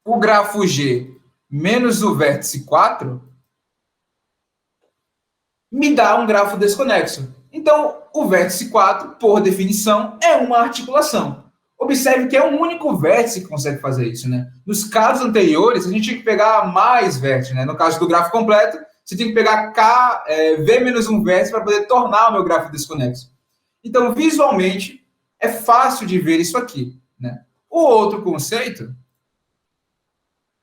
O grafo G menos o vértice 4 me dá um grafo desconexo. Então, o vértice 4, por definição, é uma articulação. Observe que é um único vértice que consegue fazer isso, né? Nos casos anteriores, a gente tinha que pegar mais vértices, né? No caso do grafo completo, você tem que pegar V menos um vértice para poder tornar o meu grafo desconexo. Então, visualmente, é fácil de ver isso aqui, né? O outro conceito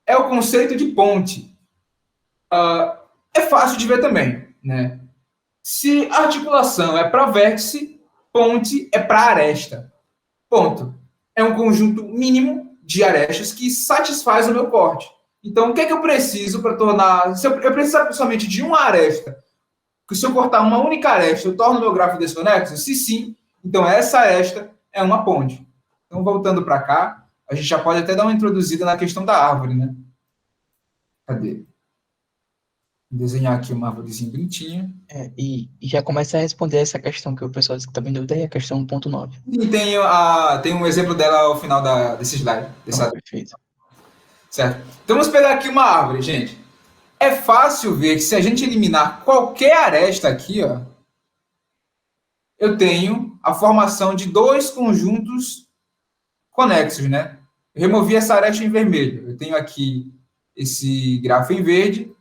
é o conceito de ponte. É fácil de ver também, né? Se a articulação é para vértice, ponte é para aresta. Ponto. É um conjunto mínimo de arestas que satisfaz o meu corte. Então, o que é que eu preciso para tornar... Eu preciso somente de uma aresta. Que se eu cortar uma única aresta, eu torno o meu grafo desconexo? Se sim, então essa aresta é uma ponte. Então, voltando para cá, a gente já pode até dar uma introduzida na questão da árvore, né? Cadê? Desenhar aqui uma árvorezinha bonitinha. E já começa a responder essa questão que o pessoal disse que está em dúvida, é a questão 1.9. E tem um exemplo dela ao final desse slide. Perfeito. Certo? Então, vamos pegar aqui uma árvore, gente. É fácil ver que se a gente eliminar qualquer aresta aqui, ó, eu tenho a formação de dois conjuntos conexos, né? Eu removi essa aresta em vermelho. Eu tenho aqui esse grafo em verde,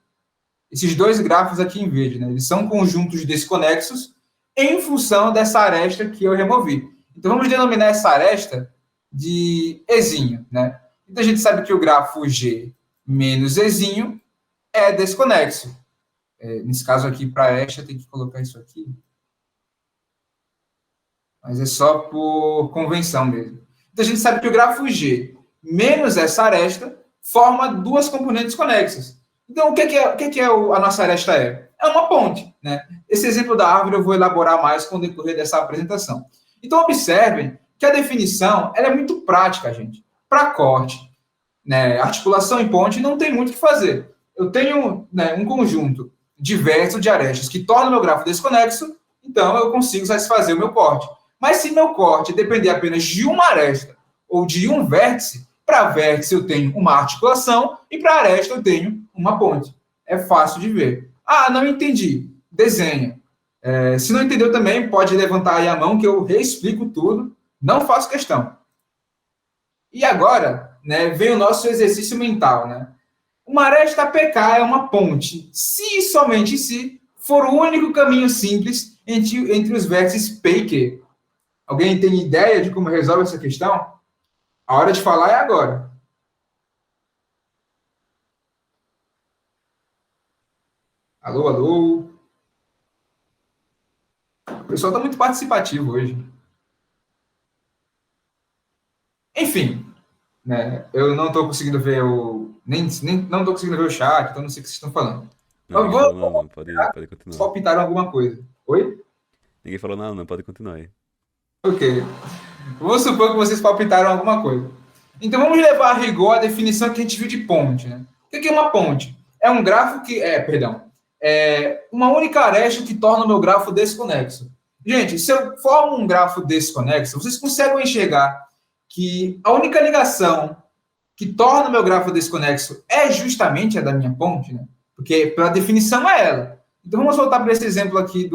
esses dois grafos aqui em verde, né? Eles são conjuntos desconexos em função dessa aresta que eu removi. Então, vamos denominar essa aresta de Ezinho, né? Então, a gente sabe que o grafo G menos Ezinho é desconexo. Nesse caso aqui, para aresta, tem que colocar isso aqui. Mas é só por convenção mesmo. Então, a gente sabe que o grafo G menos essa aresta forma duas componentes conexas. Então, o que a nossa aresta é? É uma ponte, né? Esse exemplo da árvore eu vou elaborar mais com o decorrer dessa apresentação. Então, observem que a definição ela é muito prática, gente. Para corte, né, articulação em ponte, não tem muito o que fazer. Eu tenho, né, um conjunto diverso de arestas que torna o meu grafo desconexo, então eu consigo satisfazer o meu corte. Mas se meu corte depender apenas de uma aresta ou de um vértice, para vértice eu tenho uma articulação e para aresta eu tenho uma ponte. É fácil de ver. Ah, não entendi. Desenha. Se não entendeu também, pode levantar aí a mão que eu reexplico tudo. Não faço questão. E agora, né, vem o nosso exercício mental, né? Uma aresta PK é uma ponte, se e somente se for o único caminho simples entre os vértices P e Q. Alguém tem ideia de como resolve essa questão? A hora de falar é agora. Alô, alô? O pessoal está muito participativo hoje. Enfim, né, eu não estou conseguindo ver não estou conseguindo ver o chat, então não sei o que vocês estão falando. Não, pode continuar. Palpitaram alguma coisa. Oi? Ninguém falou nada, não, pode continuar aí. Ok. Vou supor que vocês palpitaram alguma coisa. Então, vamos levar a rigor a definição que a gente viu de ponte, né? O que é uma ponte? É um grafo que... É uma única aresta que torna o meu grafo desconexo. Gente, se eu formo um grafo desconexo, vocês conseguem enxergar que a única ligação que torna o meu grafo desconexo é justamente a da minha ponte, né? Porque, pela definição, é ela. Então, vamos voltar para esse exemplo aqui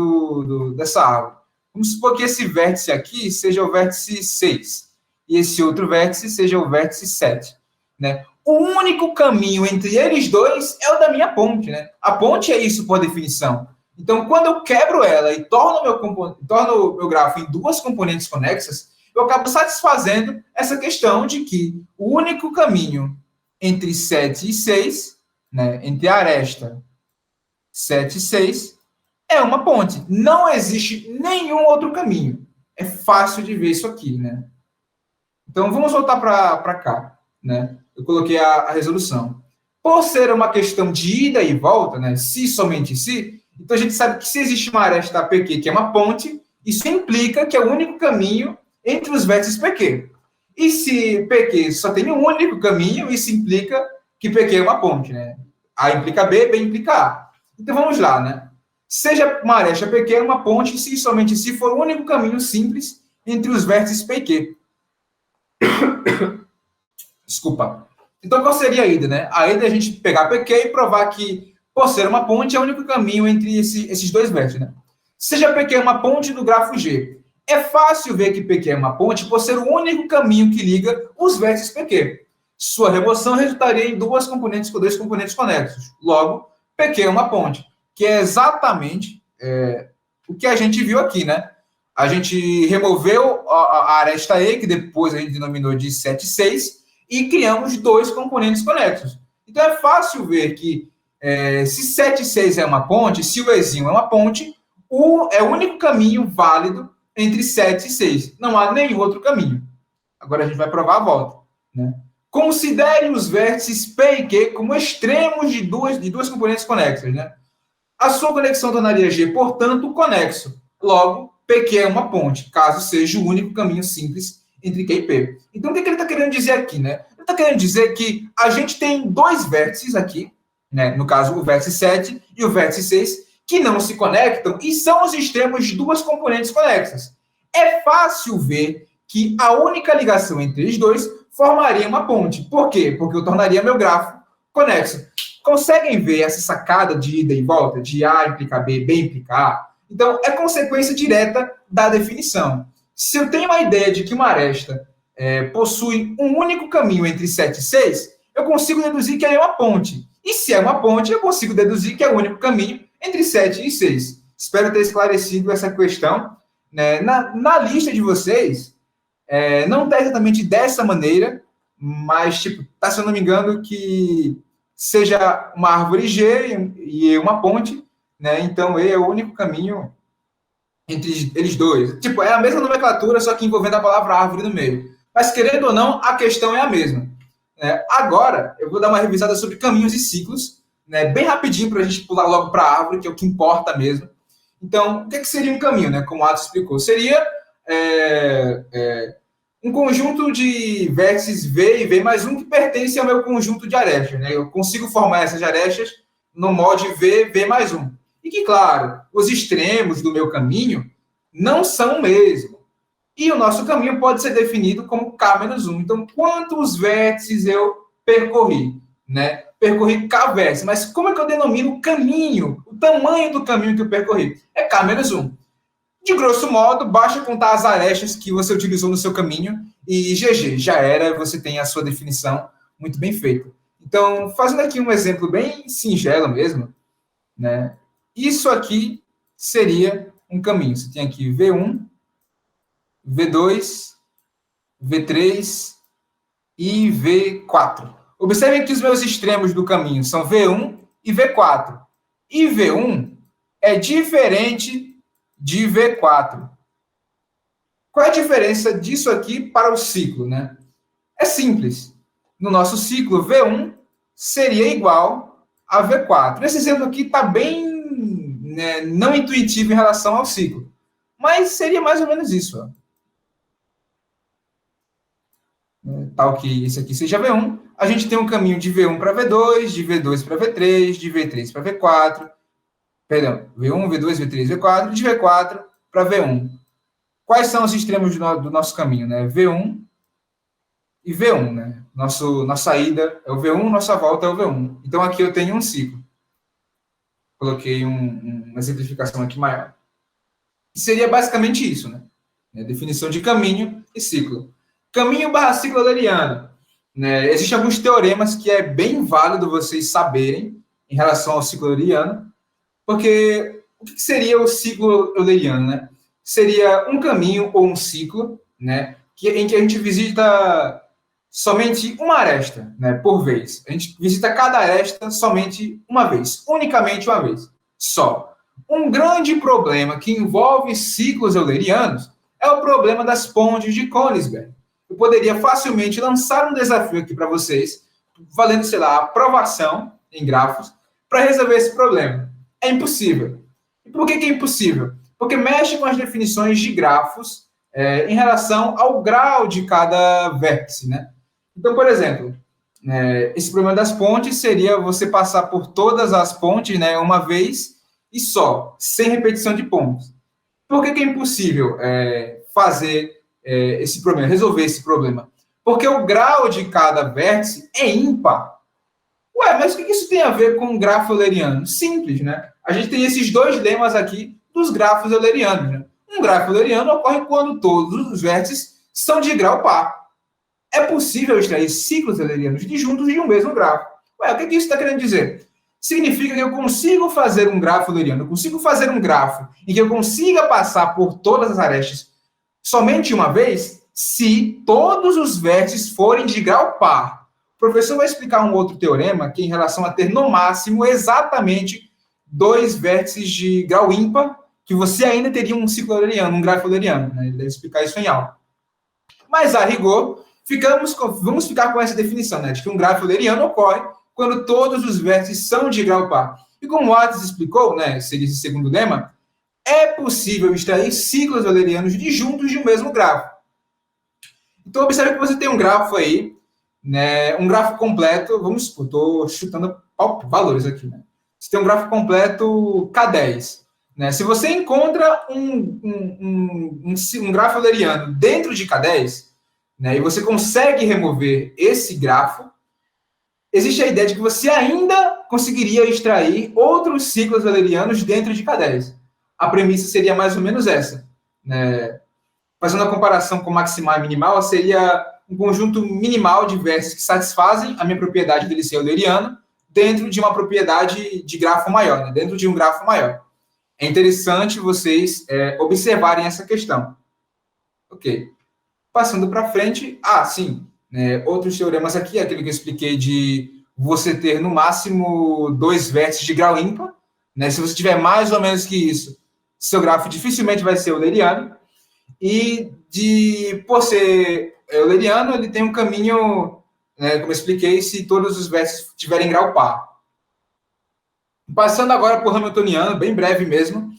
dessa árvore. Vamos supor que esse vértice aqui seja o vértice 6 e esse outro vértice seja o vértice 7, né? O único caminho entre eles dois é o da minha ponte, né? A ponte é isso por definição. Então, quando eu quebro ela e torno o meu grafo em duas componentes conexas, eu acabo satisfazendo essa questão de que o único caminho entre 7 e 6, né, entre a aresta 7 e 6, é uma ponte. Não existe nenhum outro caminho. É fácil de ver isso aqui, né? Então, vamos voltar para cá, né? Eu coloquei a resolução. Por ser uma questão de ida e volta, né? Se somente se, então a gente sabe que se existe uma aresta PQ que é uma ponte, isso implica que é o único caminho entre os vértices PQ. E se PQ só tem um único caminho, isso implica que PQ é uma ponte, né? A implica B, B implica A. Então vamos lá, né? Seja uma aresta pequena uma ponte, se somente se for o único caminho simples entre os vértices P e Q. Desculpa. Então qual seria a ida, né? A ida é a gente pegar PQ e provar que, por ser uma ponte, é o único caminho entre esses dois vértices, né? Seja PQ uma ponte do grafo G. É fácil ver que PQ é uma ponte por ser o único caminho que liga os vértices PQ. Sua remoção resultaria em dois componentes conexos. Logo, PQ é uma ponte, que é exatamente o que a gente viu aqui, né? A gente removeu a aresta E, que depois a gente denominou de 7 e 6, e criamos dois componentes conexos. Então é fácil ver que se 7 e 6 é uma ponte, se o Ezinho é uma ponte, é o único caminho válido entre 7 e 6. Não há nenhum outro caminho. Agora a gente vai provar a volta, né? Considere os vértices P e Q como extremos de duas componentes conexas, né? A sua conexão tornaria G, portanto, conexo. Logo, PQ é uma ponte, caso seja o único caminho simples entre Q e P. Então, o que ele está querendo dizer aqui, né? Ele está querendo dizer que a gente tem dois vértices aqui, né? No caso, o vértice 7 e o vértice 6, que não se conectam e são os extremos de duas componentes conexas. É fácil ver que a única ligação entre eles dois formaria uma ponte. Por quê? Porque eu tornaria meu grafo conexo. Conseguem ver essa sacada de ida e volta? De A implica B, B implica A? Então, é consequência direta da definição. Se eu tenho a ideia de que uma aresta possui um único caminho entre 7 e 6, eu consigo deduzir que é uma ponte. E se é uma ponte, eu consigo deduzir que é o único caminho entre 7 e 6. Espero ter esclarecido essa questão. Né? Na lista de vocês, não está exatamente dessa maneira, mas, tá, se eu não me engano, que seja uma árvore G e uma ponte, né? Então, E é o único caminho entre eles dois. É a mesma nomenclatura, só que envolvendo a palavra árvore no meio. Mas, querendo ou não, a questão é a mesma. Agora, eu vou dar uma revisada sobre caminhos e ciclos, né? Bem rapidinho, para a gente pular logo para a árvore, que é o que importa mesmo. Então, o que seria um caminho, né? Como o Atos explicou? Seria um conjunto de vértices V e V mais um que pertence ao meu conjunto de arestas, né? Eu consigo formar essas arestas no molde V, V mais um. E que, claro, os extremos do meu caminho não são o mesmo. E o nosso caminho pode ser definido como K menos 1. Então, quantos vértices eu percorri? Né? Percorri K vértices. Mas como é que eu denomino o caminho? O tamanho do caminho que eu percorri? É K menos 1. De grosso modo, basta contar as arestas que você utilizou no seu caminho e GG, já era, você tem a sua definição muito bem feita. Então, fazendo aqui um exemplo bem singelo mesmo, né? Isso aqui seria um caminho. Você tem aqui V1, V2, V3 e V4. Observem que os meus extremos do caminho são V1 e V4. E V1 é diferente de V4. Qual é a diferença disso aqui para o ciclo, né? É simples. No nosso ciclo, V1 seria igual a V4. Esse exemplo aqui está bem não intuitivo em relação ao ciclo. Mas seria mais ou menos isso. Ó. Tal que esse aqui seja V1. A gente tem um caminho de V1 para V2, de V2 para V3, de V3 para V4. Perdão, V1, V2, V3, V4, de V4 para V1. Quais são os extremos do nosso caminho? Né? V1 e V1. Né? Nossa ida é o V1, nossa volta é o V1. Então, aqui eu tenho um ciclo. Coloquei uma exemplificação aqui maior. E seria basicamente isso. Né? Definição de caminho e ciclo. Caminho barra ciclo euleriano. Né? Existem alguns teoremas que é bem válido vocês saberem em relação ao ciclo euleriano. Porque o que seria o ciclo euleriano, né? Seria um caminho ou um ciclo, né? Em que a gente visita somente uma aresta, né? Por vez. A gente visita cada aresta somente uma vez, unicamente uma vez, só. Um grande problema que envolve ciclos eulerianos é o problema das pontes de Königsberg. Eu poderia facilmente lançar um desafio aqui para vocês, valendo, sei lá, aprovação em grafos, para resolver esse problema. É impossível. E por que é impossível? Porque mexe com as definições de grafos em relação ao grau de cada vértice, né? Então, por exemplo, Esse problema das pontes seria você passar por todas as pontes, né, uma vez e só, sem repetição de pontos. Por que é impossível fazer esse problema, resolver esse problema? Porque o grau de cada vértice é ímpar. Ué, mas o que isso tem a ver com o grafo euleriano? Simples, né? A gente tem esses dois lemas aqui dos grafos eulerianos, né? Um grafo euleriano ocorre quando todos os vértices são de grau par. É possível extrair ciclos eulerianos disjuntos de um mesmo grafo. Ué, o que isso está querendo dizer? Significa que eu consigo fazer um grafo euleriano, eu consigo fazer um grafo em que eu consiga passar por todas as arestas somente uma vez, se todos os vértices forem de grau par. O professor vai explicar um outro teorema que, em relação a ter, no máximo, exatamente 2 vértices de grau ímpar, que você ainda teria um ciclo euleriano, um grafo euleriano. Né? Ele deve explicar isso em aula. Mas, a rigor, vamos ficar com essa definição, né, de que um grafo euleriano ocorre quando todos os vértices são de grau par. E como o Atlas explicou, né, seria esse segundo lema, é possível extrair ciclos eulerianos disjuntos de um mesmo grafo. Então, observe que você tem um grafo aí, né, um grafo completo, vamos supor, estou chutando valores aqui, né? Você tem um grafo completo K10. Né? Se você encontra um grafo euleriano dentro de K10, né, e você consegue remover esse grafo, existe a ideia de que você ainda conseguiria extrair outros ciclos eulerianos dentro de K10. A premissa seria mais ou menos essa. Né? Fazendo a comparação com maximal e minimal, seria um conjunto minimal de vértices que satisfazem a minha propriedade dele ser euleriano dentro de uma propriedade de grafo maior, né? Dentro de um grafo maior. É interessante vocês observarem essa questão. Ok. Passando para frente, sim, outros teoremas aqui, aquele que eu expliquei de você ter no máximo 2 vértices de grau ímpar, né? Se você tiver mais ou menos que isso, seu grafo dificilmente vai ser euleriano, e por ser euleriano, ele tem um caminho, né, como eu expliquei, se todos os vértices tiverem grau par. Passando agora para o hamiltoniano, bem breve mesmo,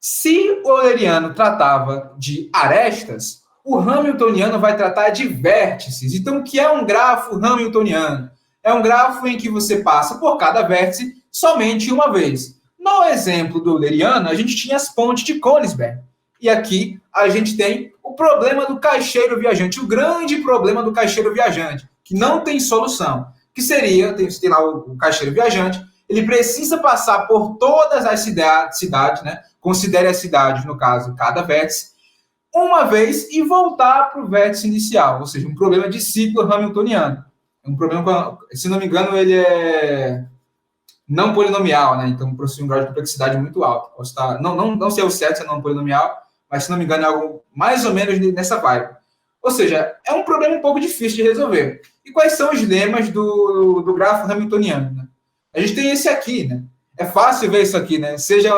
se o euleriano tratava de arestas, o hamiltoniano vai tratar de vértices. Então, o que é um grafo hamiltoniano? É um grafo em que você passa por cada vértice somente uma vez. No exemplo do euleriano, a gente tinha as pontes de Königsberg. E aqui a gente tem o problema do caixeiro viajante, o grande problema do caixeiro viajante, que não tem solução. Que seria, tem lá o caixeiro viajante, ele precisa passar por todas as cidades, né? Considere as cidades, no caso, cada vértice, uma vez e voltar para o vértice inicial, ou seja, um problema de ciclo hamiltoniano. Um problema, se não me engano, ele é não polinomial, né? Então possui um grau de complexidade muito alto. Posso estar, não sei o certo se é não polinomial, mas se não me engano é algo mais ou menos nessa vibe. Ou seja, é um problema um pouco difícil de resolver. E quais são os lemas do grafo hamiltoniano? Né? A gente tem esse aqui, né? É fácil ver isso aqui, né? Seja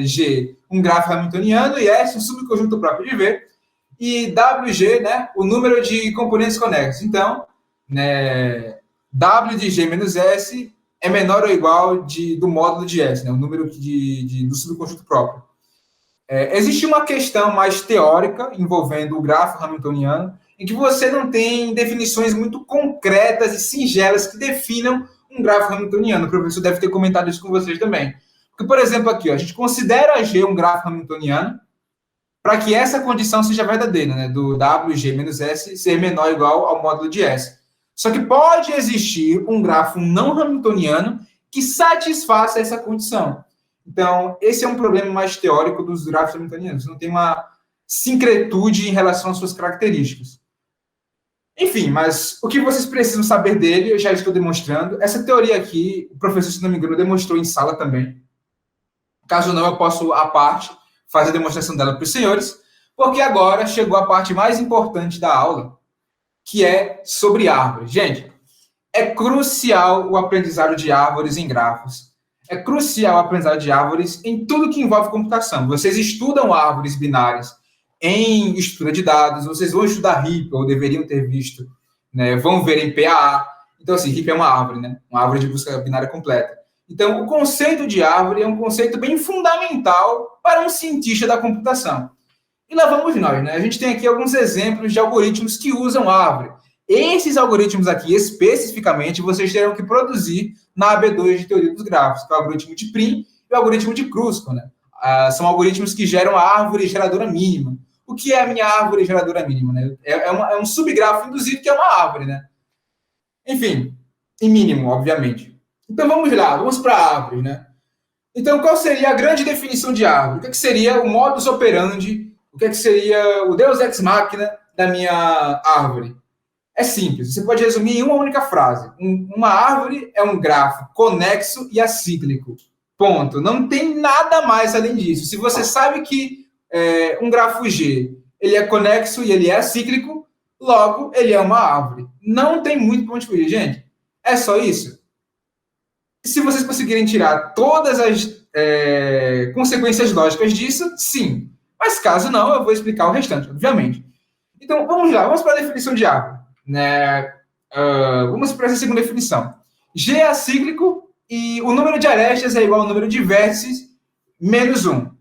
G um grafo hamiltoniano e S um subconjunto próprio de V, e WG, né, o número de componentes conexos. Então, né, W de G menos S é menor ou igual do módulo de S, né, o número do subconjunto próprio. Existe uma questão mais teórica envolvendo o grafo hamiltoniano, em que você não tem definições muito concretas e singelas que definam um grafo hamiltoniano. O professor deve ter comentado isso com vocês também. Porque, por exemplo, aqui, a gente considera G um grafo hamiltoniano para que essa condição seja verdadeira, né, do WG menos S ser menor ou igual ao módulo de S. Só que pode existir um grafo não hamiltoniano que satisfaça essa condição. Então, esse é um problema mais teórico dos grafos hamiltonianos. Não tem uma sincretude em relação às suas características. Enfim, mas o que vocês precisam saber dele, eu já estou demonstrando. Essa teoria aqui, o professor, se não me engano, demonstrou em sala também. Caso não, eu posso, à parte, fazer a demonstração dela para os senhores, porque agora chegou a parte mais importante da aula, que é sobre árvores. Gente, é crucial o aprendizado de árvores em grafos. É crucial o aprendizado de árvores em tudo que envolve computação. Vocês estudam árvores binárias em estrutura de dados, vocês vão estudar RIP, ou deveriam ter visto, né? Vão ver em PAA. Então, assim, RIP é uma árvore, né? Uma árvore de busca binária completa. Então, o conceito de árvore é um conceito bem fundamental para um cientista da computação. E lá vamos nós, né? A gente tem aqui alguns exemplos de algoritmos que usam árvore. Esses algoritmos aqui, especificamente, vocês terão que produzir na AB2 de teoria dos grafos, que é o algoritmo de Prim e o algoritmo de Kruskal, né? São algoritmos que geram a árvore geradora mínima. O que é a minha árvore geradora mínima, né? É um subgrafo induzido que é uma árvore, né? Enfim, em mínimo, obviamente. Então vamos lá, vamos para a árvore, né? Então, qual seria a grande definição de árvore? O que seria o modus operandi? O que seria o Deus ex machina da minha árvore? É simples, você pode resumir em uma única frase. Uma árvore é um grafo conexo e acíclico. Ponto. Não tem nada mais além disso. Se você sabe que um grafo G ele é conexo e ele é acíclico, logo ele é uma árvore. Não tem muito para onde fugir, gente. É só isso. Se vocês conseguirem tirar todas as consequências lógicas disso, sim. Mas caso não, eu vou explicar o restante, obviamente. Então, vamos lá. Vamos para a definição de árvore. Né? Vamos para essa segunda definição. G é acíclico e o número de arestas é igual ao número de vértices menos 1.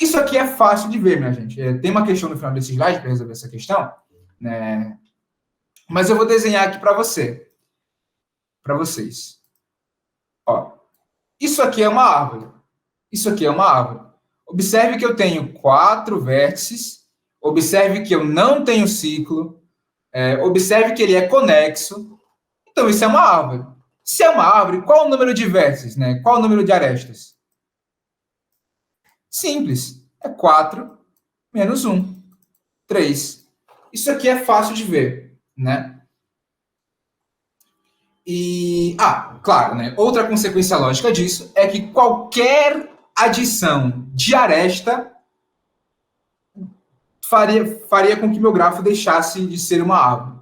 Isso aqui é fácil de ver, minha gente. Tem uma questão no final desse slide para resolver essa questão, né? Mas eu vou desenhar aqui para vocês. Ó, isso aqui é uma árvore. Isso aqui é uma árvore. Observe que eu tenho 4 vértices. Observe que eu não tenho ciclo. Observe que ele é conexo. Então, isso é uma árvore. Se é uma árvore, qual o número de vértices? Né? Qual o número de arestas? Simples. É 4 menos 1. 3. Isso aqui é fácil de ver. Né? E, claro, né? Outra consequência lógica disso é que qualquer adição de aresta faria com que meu grafo deixasse de ser uma árvore.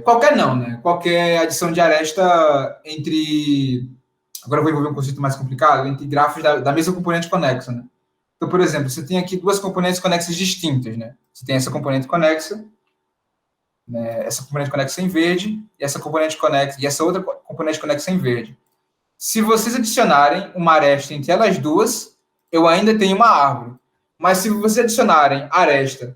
Qualquer não, né? Qualquer adição de aresta entre... Agora eu vou envolver um conceito mais complicado, entre grafos da mesma componente conexa, né? Então, por exemplo, você tem aqui duas componentes conexas distintas, né? Você tem essa componente conexa, né? Essa componente conexa em verde, e essa componente conexa, e essa outra componente conexa em verde. Se vocês adicionarem uma aresta entre elas duas, eu ainda tenho uma árvore. Mas se vocês adicionarem aresta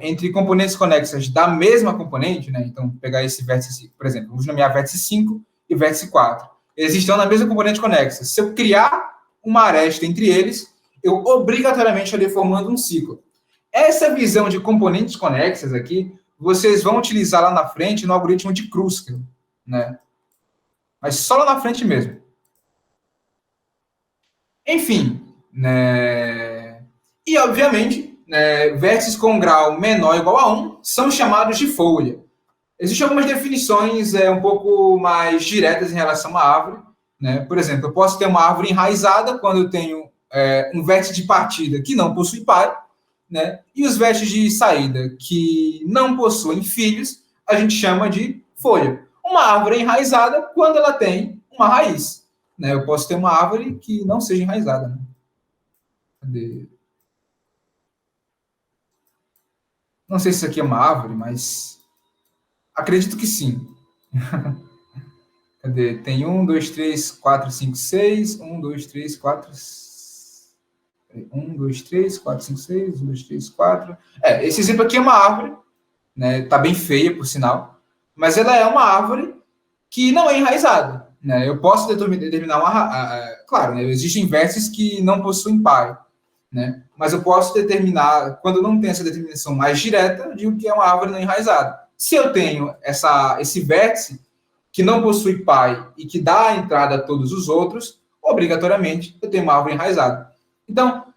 entre componentes conexas da mesma componente, né? Então, pegar esse vértice, por exemplo, vamos nomear vértice 5 e vértice 4. Eles estão na mesma componente conexa. Se eu criar uma aresta entre eles, eu obrigatoriamente estarei formando um ciclo. Essa visão de componentes conexas aqui, vocês vão utilizar lá na frente no algoritmo de Kruskal, né? Mas só lá na frente mesmo. Enfim, né? E, obviamente, né, vértices com grau menor ou igual a 1 são chamados de folha. Existem algumas definições um pouco mais diretas em relação à árvore. Né? Por exemplo, eu posso ter uma árvore enraizada quando eu tenho um vértice de partida que não possui pai, né? E os vértices de saída que não possuem filhos, a gente chama de folha. Uma árvore é enraizada quando ela tem uma raiz. Né? Eu posso ter uma árvore que não seja enraizada. Né? Cadê? Não sei se isso aqui é uma árvore, mas acredito que sim. Cadê? Tem 1, 2, 3, 4, 5, 6. 1, 2, 3, 4... 1, 2, 3, 4, 5, 6. 1, 2, 3, 4... Esse exemplo aqui é uma árvore. Né? Tá bem feia, por sinal. Mas ela é uma árvore que não é enraizada. Né? Eu posso determinar uma... Claro, né? Existem vértices que não possuem pai. Né? Mas eu posso determinar, quando não tem essa determinação mais direta, eu digo que é uma árvore não enraizada. Se eu tenho esse vértice que não possui pai e que dá a entrada a todos os outros, obrigatoriamente eu tenho uma árvore enraizada. Então,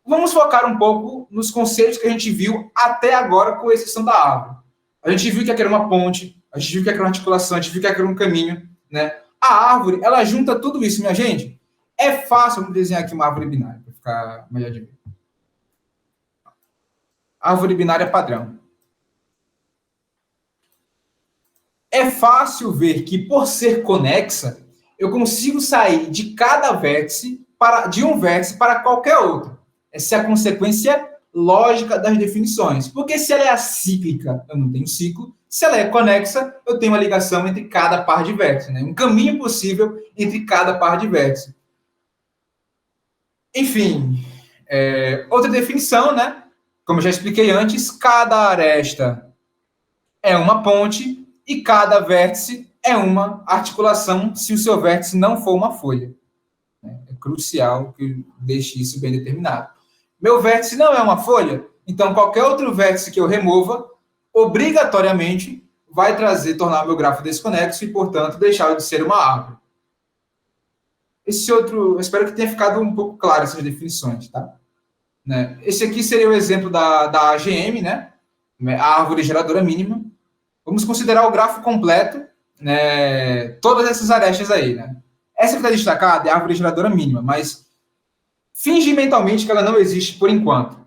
vamos focar um pouco nos conceitos que a gente viu até agora, com exceção da árvore. A gente viu que aqui era uma ponte, a gente viu que aqui era uma articulação, a gente viu que aqui era um caminho. Né? A árvore, ela junta tudo isso, minha gente. É fácil, vamos desenhar aqui uma árvore binária, para ficar melhor de ver. Árvore binária padrão. É fácil ver que, por ser conexa, eu consigo sair de cada vértice, de um vértice para qualquer outro. Essa é a consequência lógica das definições. Porque se ela é acíclica, eu não tenho ciclo. Se ela é conexa, eu tenho uma ligação entre cada par de vértices. Né? Um caminho possível entre cada par de vértices. Enfim, outra definição, né? Como eu já expliquei antes, cada aresta é uma ponte e cada vértice é uma articulação se o seu vértice não for uma folha. É crucial que eu deixe isso bem determinado. Meu vértice não é uma folha, então qualquer outro vértice que eu remova, obrigatoriamente, vai tornar meu grafo desconexo e, portanto, deixar de ser uma árvore. Eu espero que tenha ficado um pouco claro essas definições, tá? Né? Esse aqui seria o exemplo da AGM, né? A árvore geradora mínima. Vamos considerar o grafo completo, né? Todas essas arestas aí, né? Essa que está destacada é a árvore geradora mínima, mas finge mentalmente que ela não existe por enquanto.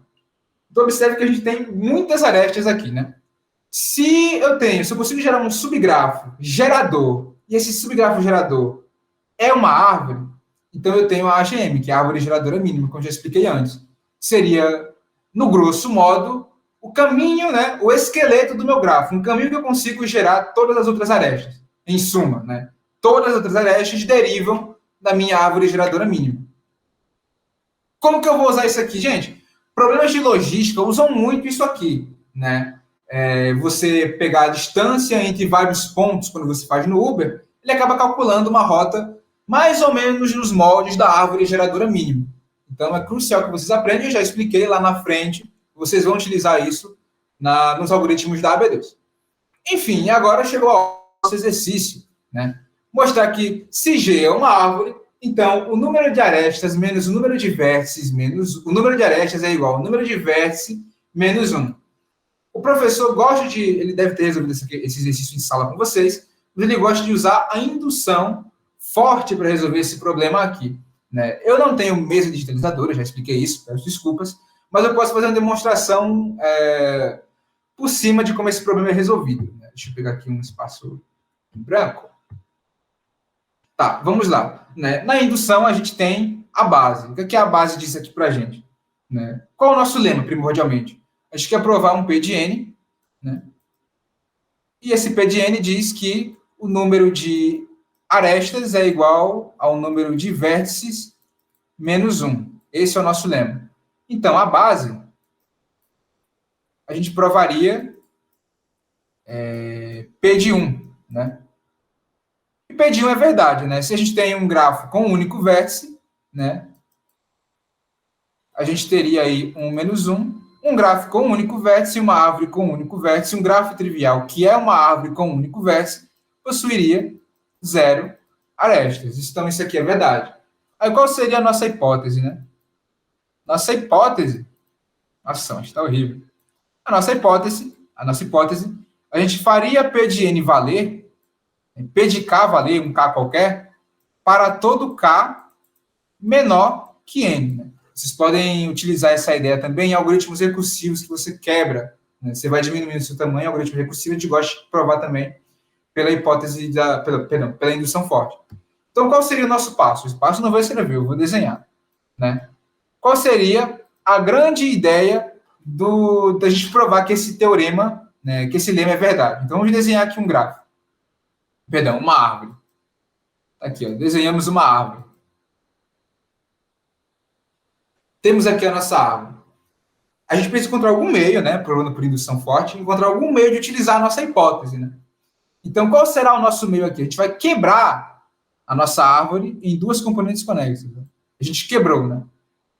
Então, observe que a gente tem muitas arestas aqui, né? Se eu consigo gerar um subgrafo gerador, e esse subgrafo gerador é uma árvore, então eu tenho a AGM, que é a árvore geradora mínima, como eu já expliquei antes. Seria, no grosso modo, o caminho, né, o esqueleto do meu grafo, um caminho que eu consigo gerar todas as outras arestas. Em suma, né, todas as outras arestas derivam da minha árvore geradora mínima. Como que eu vou usar isso aqui, gente? Problemas de logística usam muito isso aqui, né? Você pegar a distância entre vários pontos quando você faz no Uber, ele acaba calculando uma rota mais ou menos nos moldes da árvore geradora mínima. Então, é crucial que vocês aprendam. Eu já expliquei lá na frente. Vocês vão utilizar isso nos algoritmos da AB2. Enfim, agora chegou ao nosso exercício, né? Mostrar que se G é uma árvore, então o número de arestas menos o número de vértices menos o número de arestas é igual ao número de vértices menos 1. O professor ele deve ter resolvido esse exercício em sala com vocês, mas ele gosta de usar a indução forte para resolver esse problema aqui, né? Eu não tenho mesa digitalizadora, já expliquei isso, peço desculpas, mas eu posso fazer uma demonstração por cima de como esse problema é resolvido, né? Deixa eu pegar aqui um espaço em branco. Tá, vamos lá, né? Na indução, a gente tem a base. O que é a base disso aqui para a gente? Né? Qual é o nosso lema, primordialmente? A gente quer provar um P de N, né? E esse P de N diz que o número de arestas é igual ao número de vértices menos 1. Esse é o nosso lema. Então, a base, a gente provaria P de 1, né? E P de 1 é verdade, né? Se a gente tem um grafo com um único vértice, né? A gente teria aí um menos 1, um grafo com um único vértice, uma árvore com um único vértice, um grafo trivial que é uma árvore com um único vértice, possuiria 0 arestas. Então, isso aqui é verdade. Aí, qual seria a nossa hipótese, né? Nossa hipótese... Nossa, está horrível. A nossa hipótese, a gente faria P de N valer, P de K valer, um K qualquer, para todo K menor que N, né? Vocês podem utilizar essa ideia também em algoritmos recursivos que você quebra, né? Você vai diminuindo o seu tamanho, algoritmo recursivo, a gente gosta de provar também pela hipótese pela indução forte. Então, qual seria o nosso passo? Esse passo não vou escrever, eu vou desenhar, né? Qual seria a grande ideia da gente provar que esse teorema, né, que esse lema é verdade? Então, vamos desenhar aqui um gráfico. Perdão, uma árvore. Aqui, ó, desenhamos uma árvore. Temos aqui a nossa árvore. A gente precisa encontrar algum meio, né, provando por indução forte, encontrar algum meio de utilizar a nossa hipótese, né? Então, qual será o nosso meio aqui? A gente vai quebrar a nossa árvore em duas componentes conexas. Né? A gente quebrou, né?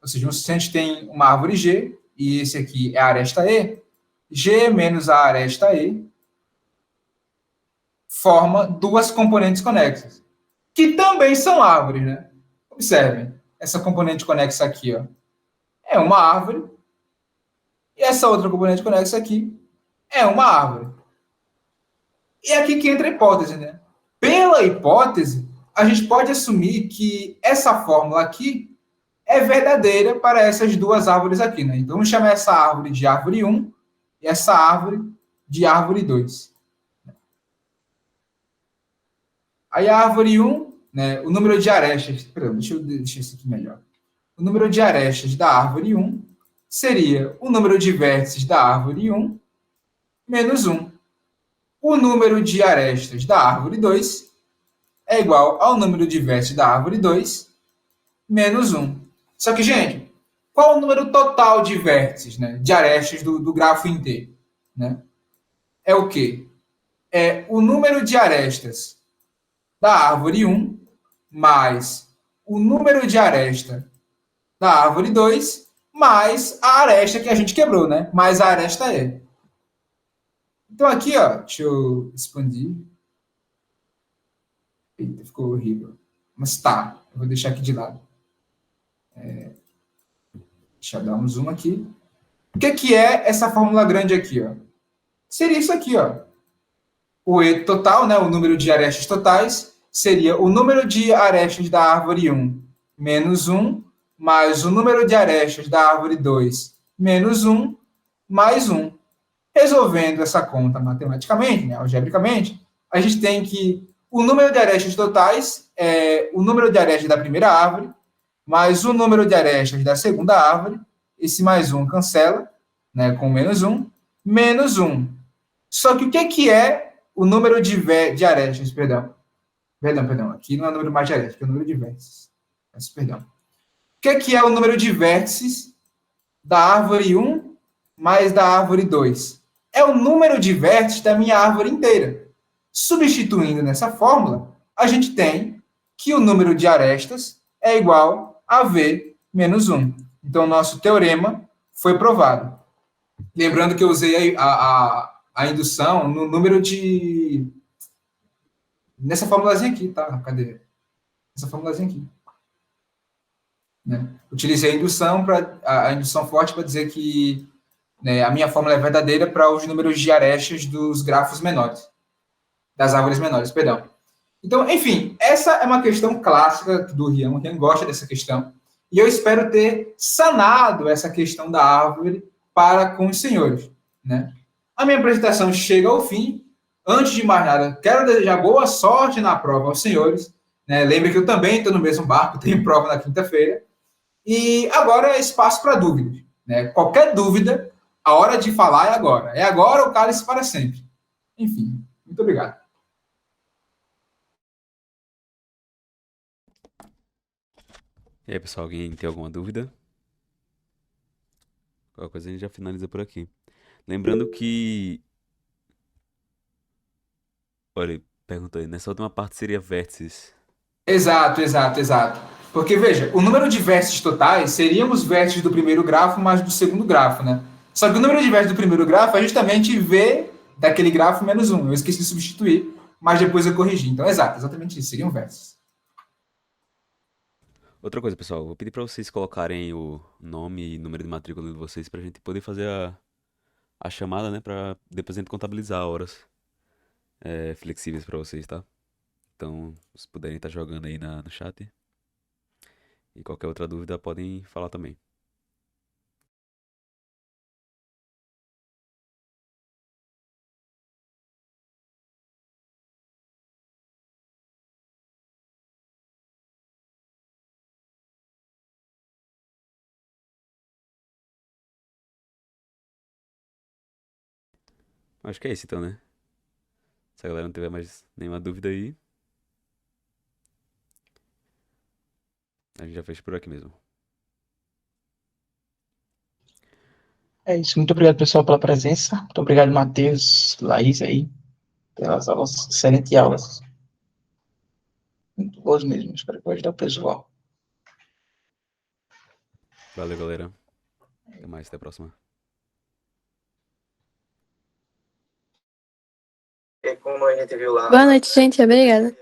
Ou seja, se a gente tem uma árvore G, e esse aqui é a aresta E, G menos a aresta E forma duas componentes conexas, que também são árvores, né? Observem, essa componente conexa aqui, ó, é uma árvore, e essa outra componente conexa aqui é uma árvore. E é aqui que entra a hipótese, né? Pela hipótese, a gente pode assumir que essa fórmula aqui é verdadeira para essas duas árvores aqui, né? Então, vamos chamar essa árvore de árvore 1 e essa árvore de árvore 2. Aí, a árvore 1, né, o número de arestas... Perdão, deixa eu deixar isso aqui melhor. O número de arestas da árvore 1 seria o número de vértices da árvore 1 menos 1. O número de arestas da árvore 2 é igual ao número de vértices da árvore 2 menos 1. Só que, gente, qual o número total de vértices, né, de arestas do grafo inteiro? Né? é o quê? É o número de arestas da árvore 1 mais o número de aresta da árvore 2 mais a aresta que a gente quebrou, né? Mais a aresta E. Então aqui, ó, deixa eu expandir. Eita, ficou horrível. Mas tá, eu vou deixar aqui de lado. Deixa eu dar um zoom aqui. O que é essa fórmula grande aqui, ó? Seria isso aqui, ó. O E total, né, o número de arestas totais, seria o número de arestas da árvore 1 menos 1, mais o número de arestas da árvore 2 menos 1, mais 1. Resolvendo essa conta matematicamente, né, algebricamente, a gente tem que o número de arestas totais é o número de arestas da primeira árvore, mais o número de arestas da segunda árvore, esse mais 1 cancela, né, com menos 1, menos 1. Só que o que é o número de arestas, perdão, aqui não é o número mais de arestas, é o número de vértices. Perdão. O que é o número de vértices da árvore 1 mais da árvore 2? É o número de vértices da minha árvore inteira. Substituindo nessa fórmula, a gente tem que o número de arestas é igual a V menos 1. Então, nosso teorema foi provado. Lembrando que eu usei a indução no número de... Nessa formulazinha aqui, tá? Cadê? Essa formulazinha aqui. Né? Utilizei a indução forte para dizer que, né, a minha fórmula é verdadeira para os números de arestas dos grafos menores. Das árvores menores, perdão. Então, enfim, essa é uma questão clássica do Rian. O Rian gosta dessa questão. E eu espero ter sanado essa questão da árvore para com os senhores. Né? A minha apresentação chega ao fim. Antes de mais nada, quero desejar boa sorte na prova aos senhores. Né? Lembre que eu também estou no mesmo barco, tenho prova na quinta-feira. E agora é espaço para dúvidas. Né? Qualquer dúvida, a hora de falar é agora. É agora ou cálice para sempre. Enfim, muito obrigado. E aí, pessoal, alguém tem alguma dúvida? Qualquer coisa a gente já finaliza por aqui. Lembrando que... Olha, ele perguntou aí, nessa última parte seria vértices. Exato. Porque, veja, o número de vértices totais seriam os vértices do primeiro grafo mais do segundo grafo, né? Só que o número de vértices do primeiro grafo é justamente V daquele grafo menos 1. Eu esqueci de substituir, mas depois eu corrigi. Então, exatamente isso. Seriam vértices. Outra coisa, pessoal, vou pedir para vocês colocarem o nome e número de matrícula de vocês pra gente poder fazer a chamada, né? Pra depois a gente contabilizar horas flexíveis para vocês, tá? Então, se puderem estar jogando aí no chat. E qualquer outra dúvida podem falar também. Acho que é isso então, né? Se a galera não tiver mais nenhuma dúvida aí, a gente já fez por aqui mesmo. É isso. Muito obrigado, pessoal, pela presença. Muito obrigado, Matheus, Laís aí, pelas aulas, excelentes aulas. Muito boas mesmo. Espero que vai ajudar o pessoal. Valeu, galera. Até mais, até a próxima. Boa noite, gente. Obrigada.